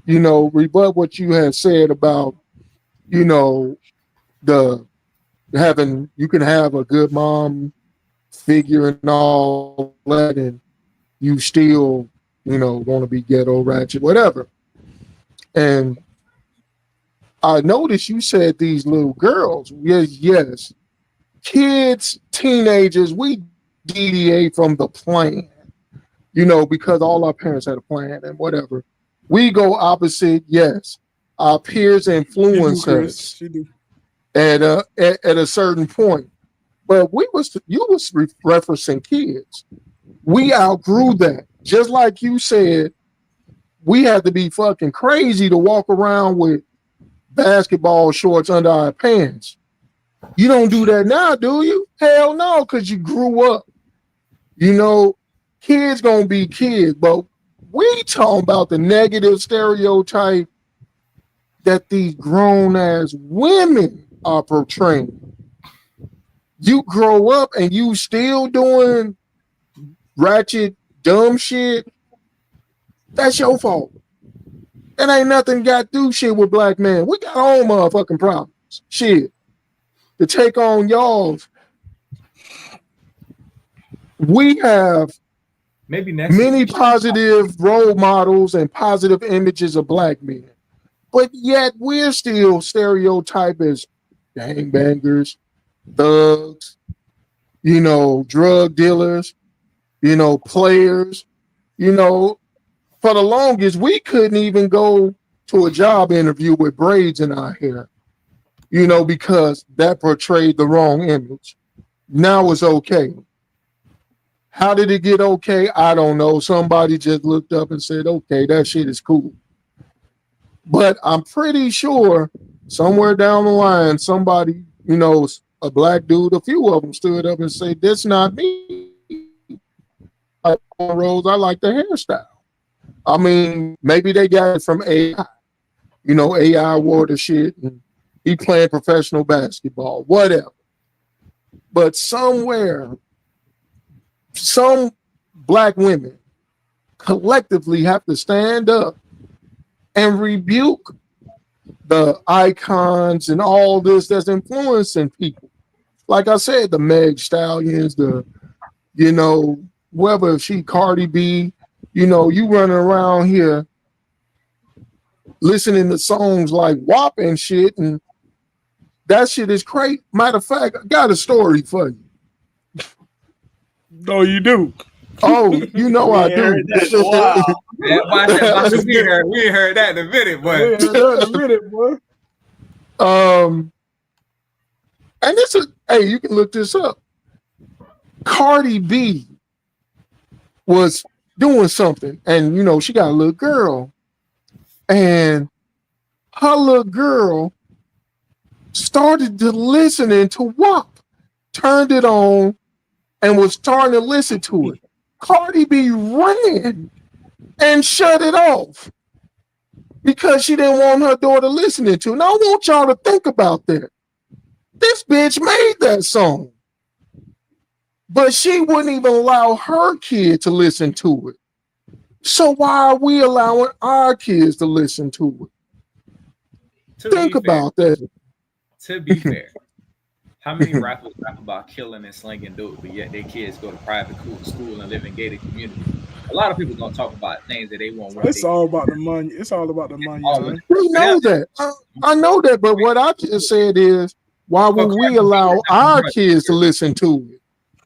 you know, rebut what you had said about, you know, you can have a good mom figure and all that, and you still, you know, want to be ghetto, ratchet, whatever. And I noticed you said these little girls. Yes. Kids, teenagers, we deviate from the plan, you know, because all our parents had a plan and whatever. We go opposite, yes. Our peers influence us at a certain point. But you was referencing kids. We outgrew that. Just like you said, we had to be fucking crazy to walk around with basketball shorts under our pants. You don't do that now, do you? Hell no, because you grew up. You know, kids gonna be kids, but we talking about the negative stereotype that these grown ass women are portraying. You grow up and you still doing ratchet, dumb shit. That's your fault. It ain't nothing got to do shit with black men. We got our own motherfucking problems. Shit. To take on y'all's. We have many positive role models and positive images of black men. But yet we're still stereotyped as gangbangers, thugs, you know, drug dealers, you know, players, you know. For the longest, we couldn't even go to a job interview with braids in our hair, you know, because that portrayed the wrong image. Now it's okay. How did it get okay? I don't know. Somebody just looked up and said, okay, that shit is cool. But I'm pretty sure somewhere down the line, somebody, you know, a black dude, a few of them stood up and said, "That's not me. I like the hairstyle." I mean, maybe they got it from AI. You know, AI water shit, and he playing professional basketball, whatever. But somewhere, some black women collectively have to stand up and rebuke the icons and all this that's influencing people. Like I said, the Meg Stallions, you know, whoever she, Cardi B, you know, you running around here listening to songs like WAP and shit, and that shit is crazy. Matter of fact, I got a story for you. No, you do. Oh, you know I do. Wow. We heard that in a minute, We but heard that in a minute, boy. And this is, hey, you can look this up. Cardi B was doing something, and you know, she got a little girl, and her little girl started to listening to WAP, turned it on, and was starting to listen to it. Cardi B ran and shut it off because she didn't want her daughter listening to it. Now I want y'all to think about that. This bitch made that song, but she wouldn't even allow her kid to listen to it. So why are we allowing our kids to listen to it? Think about that. To be fair, how many rappers rap about killing and slinging dope, but yet their kids go to private school and live in gated communities? A lot of people gonna talk about things that they won't. It's all about the money. It's all about the money, man. We know that. I know that, but what I just said is, why would we allow our kids to listen to it?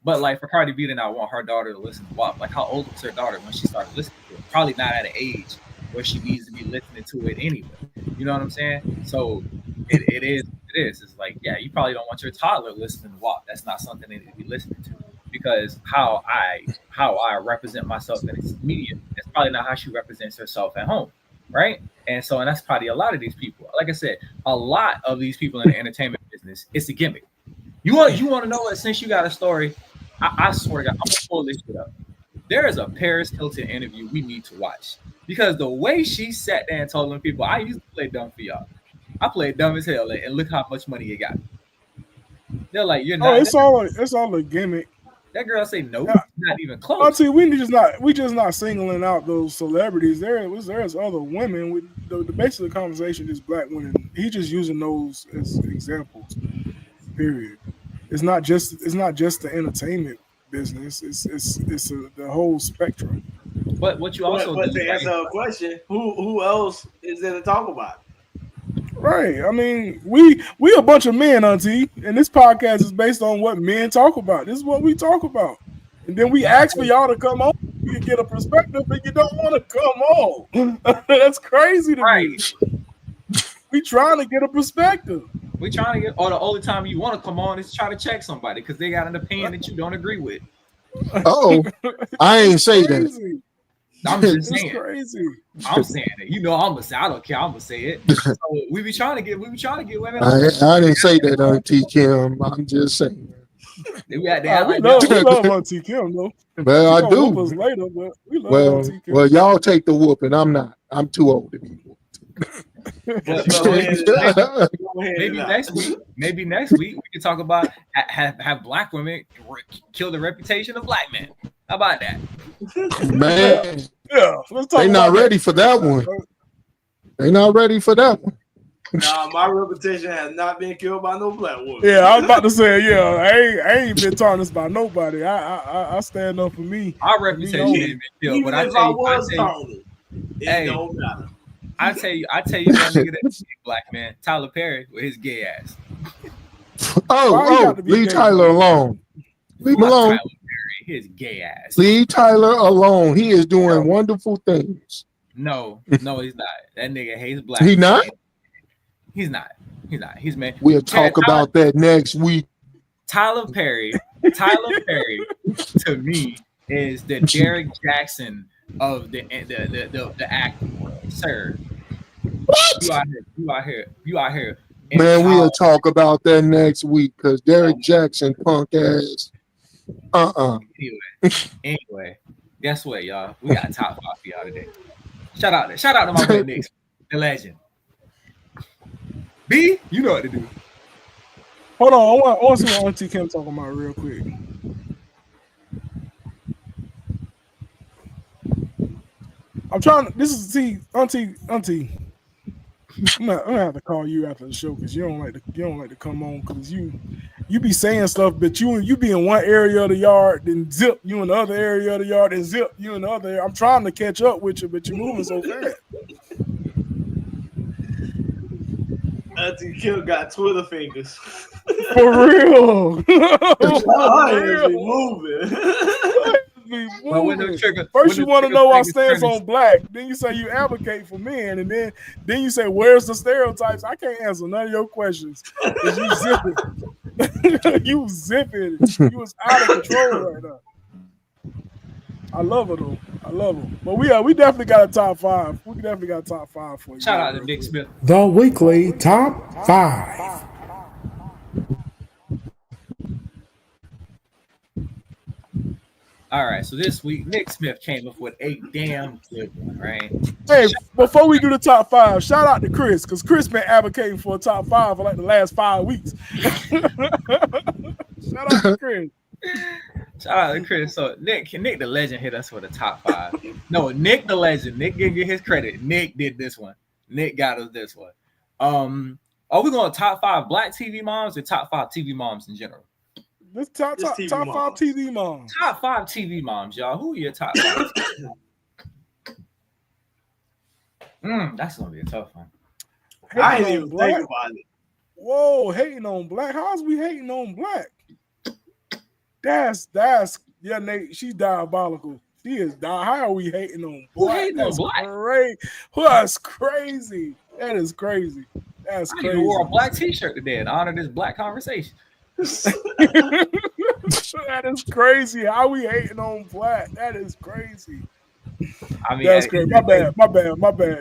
But like for Cardi B to not want her daughter to listen to WAP, like how old was her daughter when she started listening to it? Probably not at an age where she needs to be listening to it anyway. You know what I'm saying? So it is. It's like, yeah, you probably don't want your toddler listening to WAP. That's not something they need to be listening to. Because how I represent myself in this media, that's probably not how she represents herself at home. Right. And that's probably a lot of these people. Like I said, a lot of these people in the entertainment business, it's a gimmick. You want to know what? Since you got a story, I swear to God, I'm gonna pull this shit up. There is a Paris Hilton interview we need to watch, because the way she sat there and told them people, I used to play dumb for y'all. I played dumb as hell, and look how much money you got. They're like, you're not. It's all a gimmick. That girl say no, not even close. I'll tell you, we just not singling out those celebrities. There's other women with the basic the conversation is black women. He's just using those as examples. Period. It's not just the entertainment business. It's the whole spectrum. But what you also but to answer a question, who else is there to talk about? Right. I mean, we a bunch of men, Auntie, and this podcast is based on what men talk about. This is what we talk about. And then we ask for y'all to come on. You can get a perspective, but you don't want to come on. That's crazy to me. We trying to get a perspective. We trying to get, or the only time you want to come on is try to check somebody because they got an opinion that you don't agree with. Oh, I ain't say that. I'm just saying. It's crazy. I'm saying it. You know, I'm gonna say. I don't care. I'm gonna say it. So we be trying to get women. I didn't say that, Auntie Kim. I'm just saying. We love Auntie Kim, though. Well, I do. Later, but we love Auntie Kim. Well, y'all take the whooping. I'm not. I'm too old to be whooped. Maybe next week we can talk about have black women kill the reputation of black men. How about that? Man, yeah, let's talk. They not ready for that one. They not ready for that one. Nah, my reputation has not been killed by no black woman. Yeah, I was about to say, I ain't been tarnished by nobody. I stand up for me. Our reputation ain't been killed, even but I tell you, it don't matter. I tell you, one nigga that's black man, Tyler Perry, with his gay ass. Leave Tyler alone. Leave him alone. Tyler Perry, his gay ass. Leave Tyler alone. He is doing wonderful things. No, he's not. That nigga hates black. He not? He's not. He's man. We'll talk about that next week. Tyler Perry, to me, is the Derek Jackson of the acting world, sir. What? You out here. Man, we'll talk about that next week because Derek Jackson punk ass. Anyway, guess what, y'all? We got a top 5 for y'all today. Shout out to my boy Nick, the legend. B, you know what to do. Hold on, I want to see what Auntie Kim talking about real quick. I'm trying to. This is see, Auntie. I'm gonna have to call you after the show because you don't like to come on because you be saying stuff, but you be in one area of the yard, then zip you in the other area of the yard, then zip you in the other area. I'm trying to catch up with you, but you're moving so fast. Auntie Kim got Twitter fingers. For real. I be moving. But when the trigger, First, you want to know our stance on black. Then you say you advocate for men, and then you say, "Where's the stereotypes?" I can't answer none of your questions because you zipping. You zipping. You was out of control right now. I love it though. I love them. But we definitely got a top 5. We definitely got a top 5 for you. Shout out to Nick Smith. The weekly top 5. All right, so this week Nick Smith came up with a damn good one, right? Hey, before we do the top 5, shout out to Chris because Chris been advocating for a top 5 for like the last 5 weeks. Shout out to Chris. Shout out to Chris. So Nick the legend hit us with a top 5. No, Nick the legend. Nick give you his credit. Nick did this one. Nick got us this one. Are we going top 5 black TV moms or top 5 TV moms in general? This top 5 TV moms. Top 5 TV moms, y'all. Who are your top 5? That's gonna be a tough one. I ain't even think about it. Whoa, hating on black. How's we hating on black? That's yeah, Nate. She's diabolical. She is How are we hating on black? Who hating on black? That's crazy. That is crazy. That's crazy. I wore a black T-shirt today in honor of this black conversation. That is crazy. How we hating on black? That is crazy. I mean, that's crazy. My bad.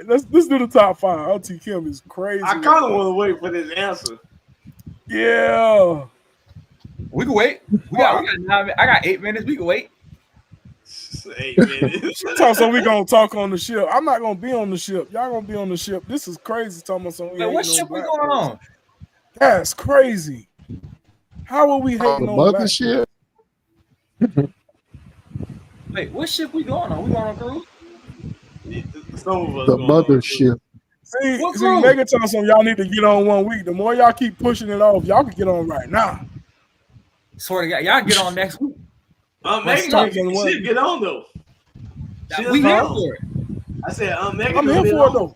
Let's do the top 5. Auntie Kim is crazy. I kind of want to wait for this answer. Yeah. We can wait. We got 9 minutes. I got 8 minutes. We can wait. 8 minutes. So we gonna talk on the ship. I'm not gonna be on the ship. Y'all gonna be on the ship. This is crazy. Talking about something. What ship we going on? That's crazy. How are we hating on black ship? Wait, what ship we going on? We going on cruise? Some of us the mothership. See, Megan telling some y'all need to get on 1 week. The more y'all keep pushing it off, y'all can get on right now. Swear to God, y'all get on next week. Megan should get on though. We here for it. I said, Megan. I'm here for it though.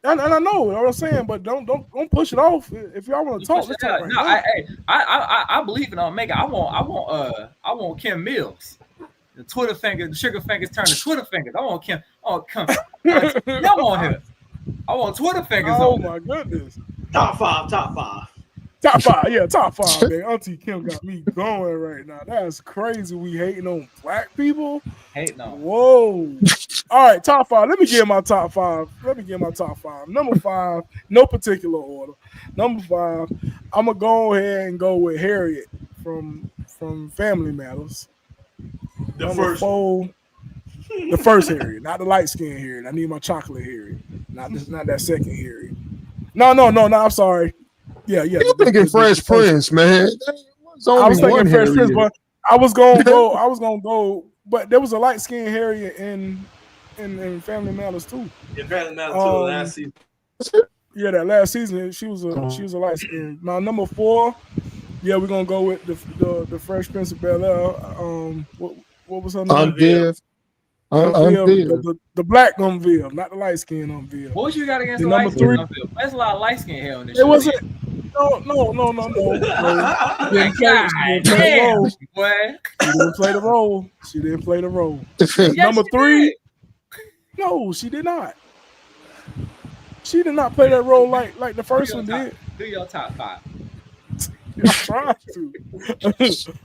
And I know what I'm saying, but don't push it off. If y'all want to talk, let's talk right now. I believe in Megan. I want Kim Mills. The Twitter fingers, the sugar fingers turn to Twitter fingers. I want Kim. Y'all want her. I want Twitter fingers. Oh my goodness. Top 5. Top 5, yeah, top 5, man. Auntie Kim got me going right now. That's crazy. We hating on black people. Hating on. Whoa. All right, top 5. Let me get my top 5. Number 5, no particular order. Number 5, I'm gonna go ahead and go with Harriet from Family Matters. Number 4, the first Harriet, not the light skin Harriet. I need my chocolate Harriet, not that second Harriet. No. I'm sorry. Yeah. You thinking Fresh Prince, man? I was thinking Fresh Prince, but I was gonna go. But there was a light skinned Harriet in Family Matters too. In Family Matters too, last season. Yeah, that last season she was a light skinned. Now number 4, yeah, we're gonna go with the Fresh Prince of Bel-Air. What was her name? The black Umville, not the light skin Umville. What you got against the light skin Umville? There's a lot of light skin hair on this show. It wasn't. No. She didn't play the role. Number 3. No, she did not. She did not play that role like the first one did. Do your top 5. I'm trying to.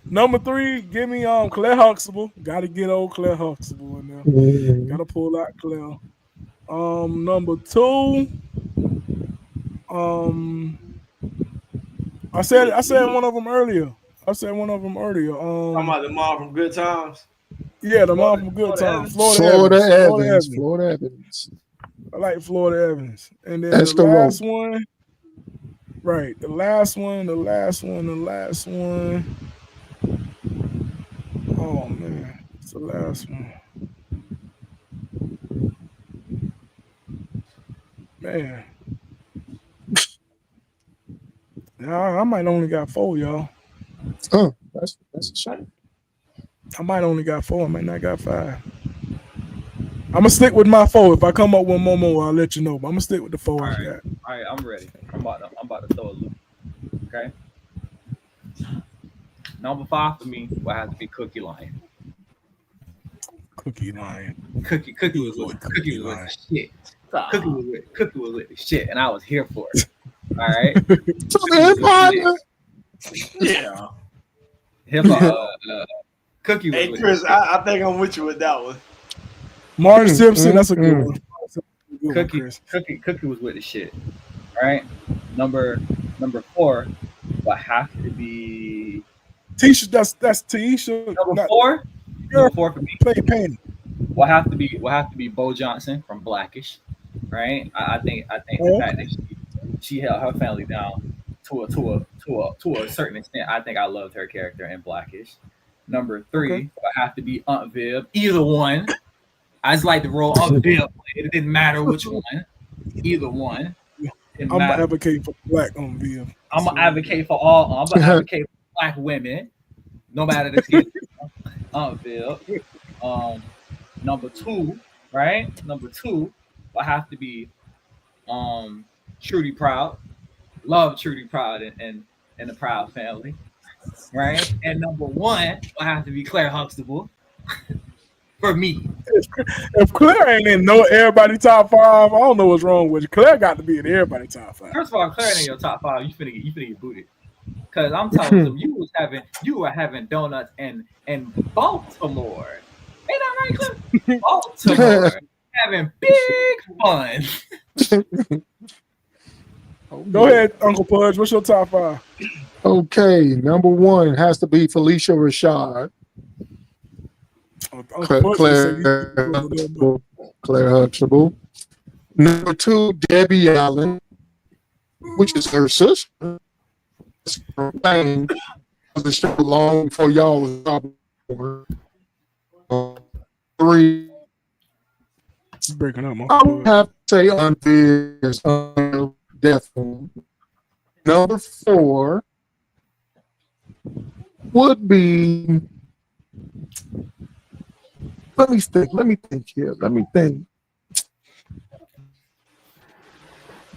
Number 3, give me Claire Huxtable. Gotta get old Claire Huxtable in there. Gotta pull out Claire. Number 2. I said one of them earlier. Talking about the mom from Good Times. Yeah, the mom from Good Time. Florida Evans. Florida Evans. I like Florida Evans. And then That's the last rope. one. Right. The last one. Oh man. It's the last one. Man. I might only got 4, y'all. Oh, that's a shame. I might only got 4. I might not got 5. I'm gonna stick with my 4. If I come up with more, I'll let you know. But I'm gonna stick with the 4 I got. All right, I'm ready. I'm about to throw a loop. Okay. Number 5 for me will have to be Cookie Lion. Cookie Lion. Cookie was with the shit. Cookie was with the shit, and I was here for it. All right. Yeah. Hip hop. Cookie was Hey with Chris, it. I think I'm with you with that one. Marge Simpson, that's a good one. Cookie was with the shit. All right. Number 4 will have to be Tisha. That's Tisha. number 4. Number 4 for me Play Penny. will have to be Bo Johnson from Blackish. Right. I think the fact that she held her family down to a certain extent. I think I loved her character in Blackish. Number 3 will have to be Aunt Viv. Either one. I just like to roll Aunt Viv. It didn't matter which one. Either one. I'm gonna advocate for black on Viv. I'm gonna advocate for all. I'm gonna advocate for black women, no matter the skin. Aunt Viv. Number 2, right? Number 2 will have to be Trudy Proud. Love Trudy Proud and the Proud family. Right? And number 1 will have to be Claire Huxtable. For me. If Claire ain't in everybody top 5, I don't know what's wrong with you. Claire got to be in everybody top 5. First of all, Claire ain't in your top 5. You finna get booted. Cause I'm telling you, you were having donuts in Baltimore. Ain't that right, Claire? Baltimore. Having big fun. Go ahead, Uncle Pudge. What's your top 5? Okay, number 1 has to be Felicia Rashad. Claire Huxtable. Number 2, Debbie Allen, which is her sister. The show long before y'all was popular. 3. It's breaking up. I would have to say Unfair, definitely. Number 4 would be. Let me think here.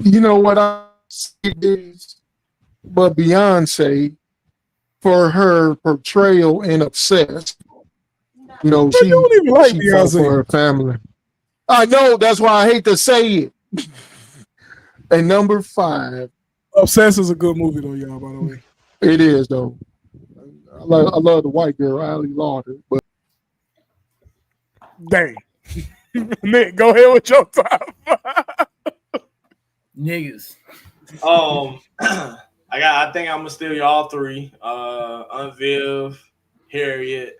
You know what I see is, but Beyonce, for her portrayal in Obsessed, you know, she don't even like fought Beyonce for her family. I know, that's why I hate to say it. And number 5, Obsessed is a good movie though, y'all. By the way, it is though. I love the white girl, Ali Lauder, but dang. Nick, go ahead with your top 5. Niggas. I think I'm gonna steal y'all 3. Aunt Viv, Harriet.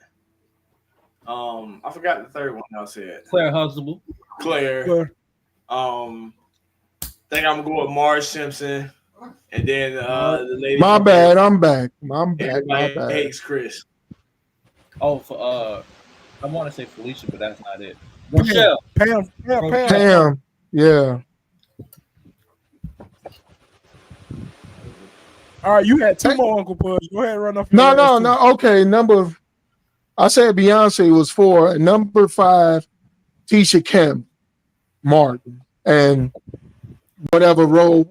I forgot the third one I said. Claire Huxtable. Claire. Think I'm gonna go with Marge Simpson, and then the lady. My bad. I'm back. My bad. Hates Chris. Oh, for I want to say Felicia, but that's not it. Rochelle. Pam. Yeah. All right, you had 2 more, Uncle Pudge. Go ahead and run off. No. Okay, I said Beyonce was 4. Number 5, Tisha Kim Martin, and whatever role.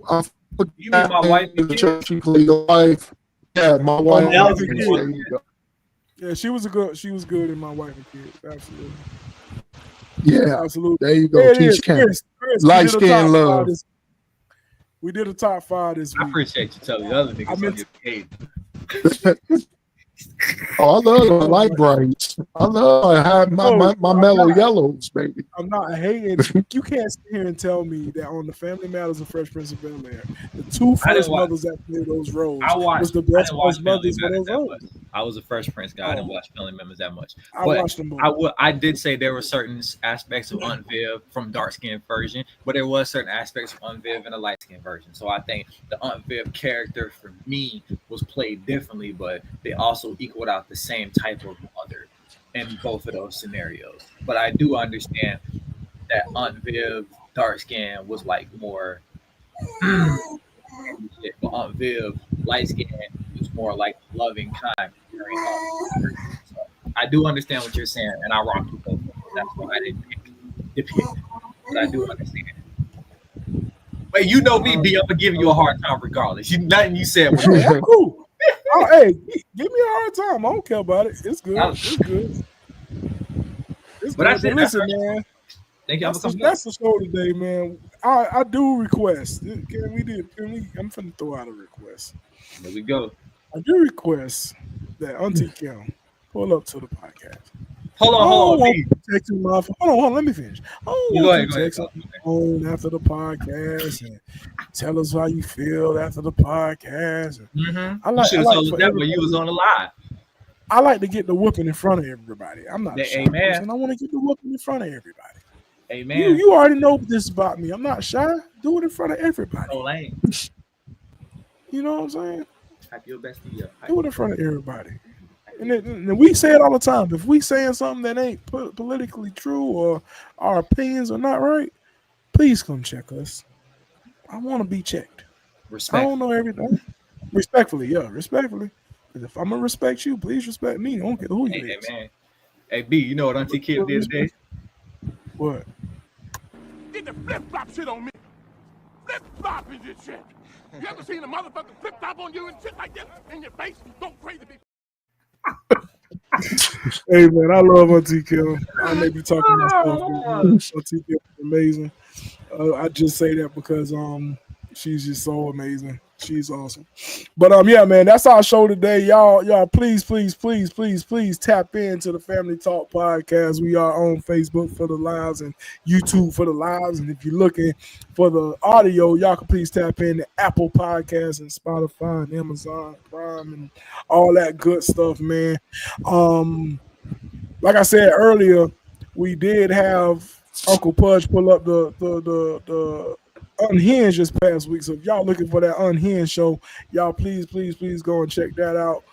You mean my wife? In the church, she played the wife. Yeah, my wife. Yeah, she was good in My Wife and Kids. Absolutely. Yeah, absolutely. There you go. Tisha Kim. Light skin love. We did a top 5 this week. I appreciate you telling the other niggas on your page. Oh, I love my light brights. I love my mellow yellows, baby. I'm not hating. You can't sit here and tell me that on the Family Matters of Fresh Prince of Bel-Air, the two first mothers that played those roles was the best first mothers for those roles. I was a Fresh Prince guy. I didn't watch Family Members that much. I watched them both. I did say there were certain aspects of Aunt Viv from dark skinned version, but there was certain aspects of Aunt Viv in a light skinned version. So I think the Aunt Viv character for me was played differently, but they also equaled out the same type of mother in both of those scenarios. But I do understand that Aunt Viv dark skin was like more but Aunt Viv light skin was more like loving, kind. So I do understand what you're saying, and I rock with both of them. That's why I didn't pick, but I do understand. But you know me, B, I'm gonna give you a hard time regardless. Nothing you said was cool. Oh, hey, give me a hard time. I don't care about it. It's good. It's good. It's but good. Listen, man. Thank you. That's the show today, man. I do request. I'm finna throw out a request. There we go. I do request that Auntie Kim pull up to the podcast. Hold on. Hold on. Let me finish. Go ahead. On after the podcast and tell us how you feel after the podcast. I like you was on the live. I like to get the whooping in front of everybody. I'm not a shy person. I want to get the whooping in front of everybody. Amen. You already know this about me. I'm not shy. Do it in front of everybody. No lame. You know what I'm saying? Hype your bestie up. Do it in front of everybody. And we say it all the time. If we saying something that ain't politically true or our opinions are not right, please come check us. I want to be checked. I don't know everything. Respectfully, yeah, respectfully. Because if I'm gonna respect you, please respect me. I don't care who you is. Man. Hey B, you know what Auntie Kim did today? What? Get the flip flop shit on me. Flip flop is this shit. You ever seen a motherfucker flip flop on you and shit like this in your face? Don't crazy be. Hey man, I love Auntie Kim. I may be talking myself. Auntie Kim is amazing. I just say that because she's just so amazing. She's awesome. But yeah, man, that's our show today. Y'all, please tap into the Family Talk podcast. We are on Facebook for the lives and YouTube for the lives. And if you're looking for the audio, y'all can please tap in to Apple Podcasts and Spotify and Amazon Prime and all that good stuff, man. Like I said earlier, we did have Uncle Pudge pull up the Unhinged this past week. So if y'all looking for that Unhinged show, y'all please go and check that out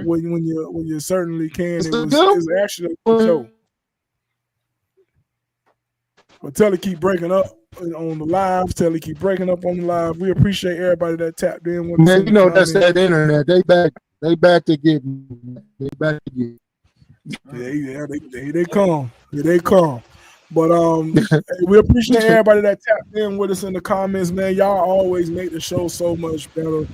when you certainly can. It's actually a good show. But Telly keep breaking up on the live. Telly keep breaking up on the live. We appreciate everybody that tapped in. Man, you know that's that internet. They back to get. They back to get. Yeah, they come. Yeah, they come. But we appreciate everybody that tapped in with us in the comments, man. Y'all always make the show so much better.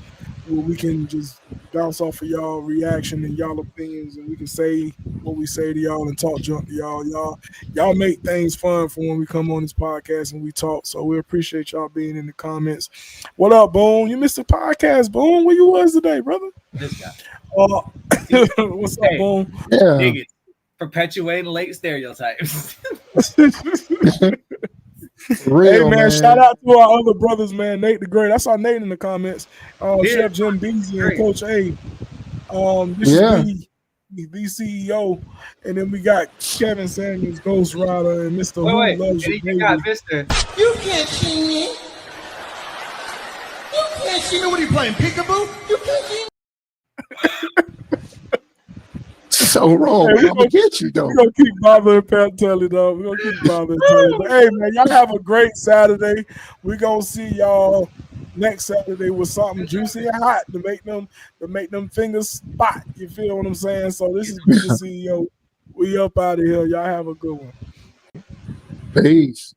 We can just bounce off of y'all reaction and y'all opinions, and we can say what we say to y'all and talk junk to y'all. Y'all make things fun for when we come on this podcast and we talk. So we appreciate y'all being in the comments. What up, Boone? You missed the podcast, Boone. Where you was today, brother? This guy. What's up, Boone? Yeah. Dig it. Perpetuating late stereotypes. Hey man, shout out to our other brothers, man. Nate the Great. I saw Nate in the comments. Chef Jim Beasley and Coach A. This is the CEO, and then we got Kevin Samuels, Ghost Rider, and Mr. Who Loves You. You got Mr. You can't see me. You can't see me when you playing peekaboo. You can't see me. So wrong. Hey, I'm gonna get you though. We're gonna keep bothering Pat Telly, though. We're gonna keep bothering Telly. But hey man, y'all have a great Saturday. We're gonna see y'all next Saturday with something juicy and hot to make them fingers spot. You feel what I'm saying? So this is Be the CEO. We up out of here. Y'all have a good one. Peace.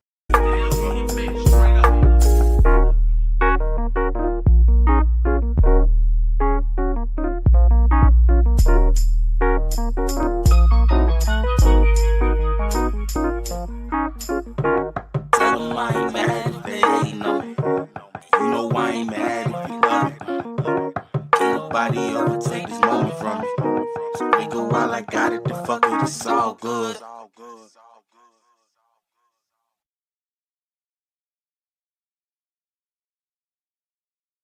Nobody overtake this moment from me. So fuck it, it's all good.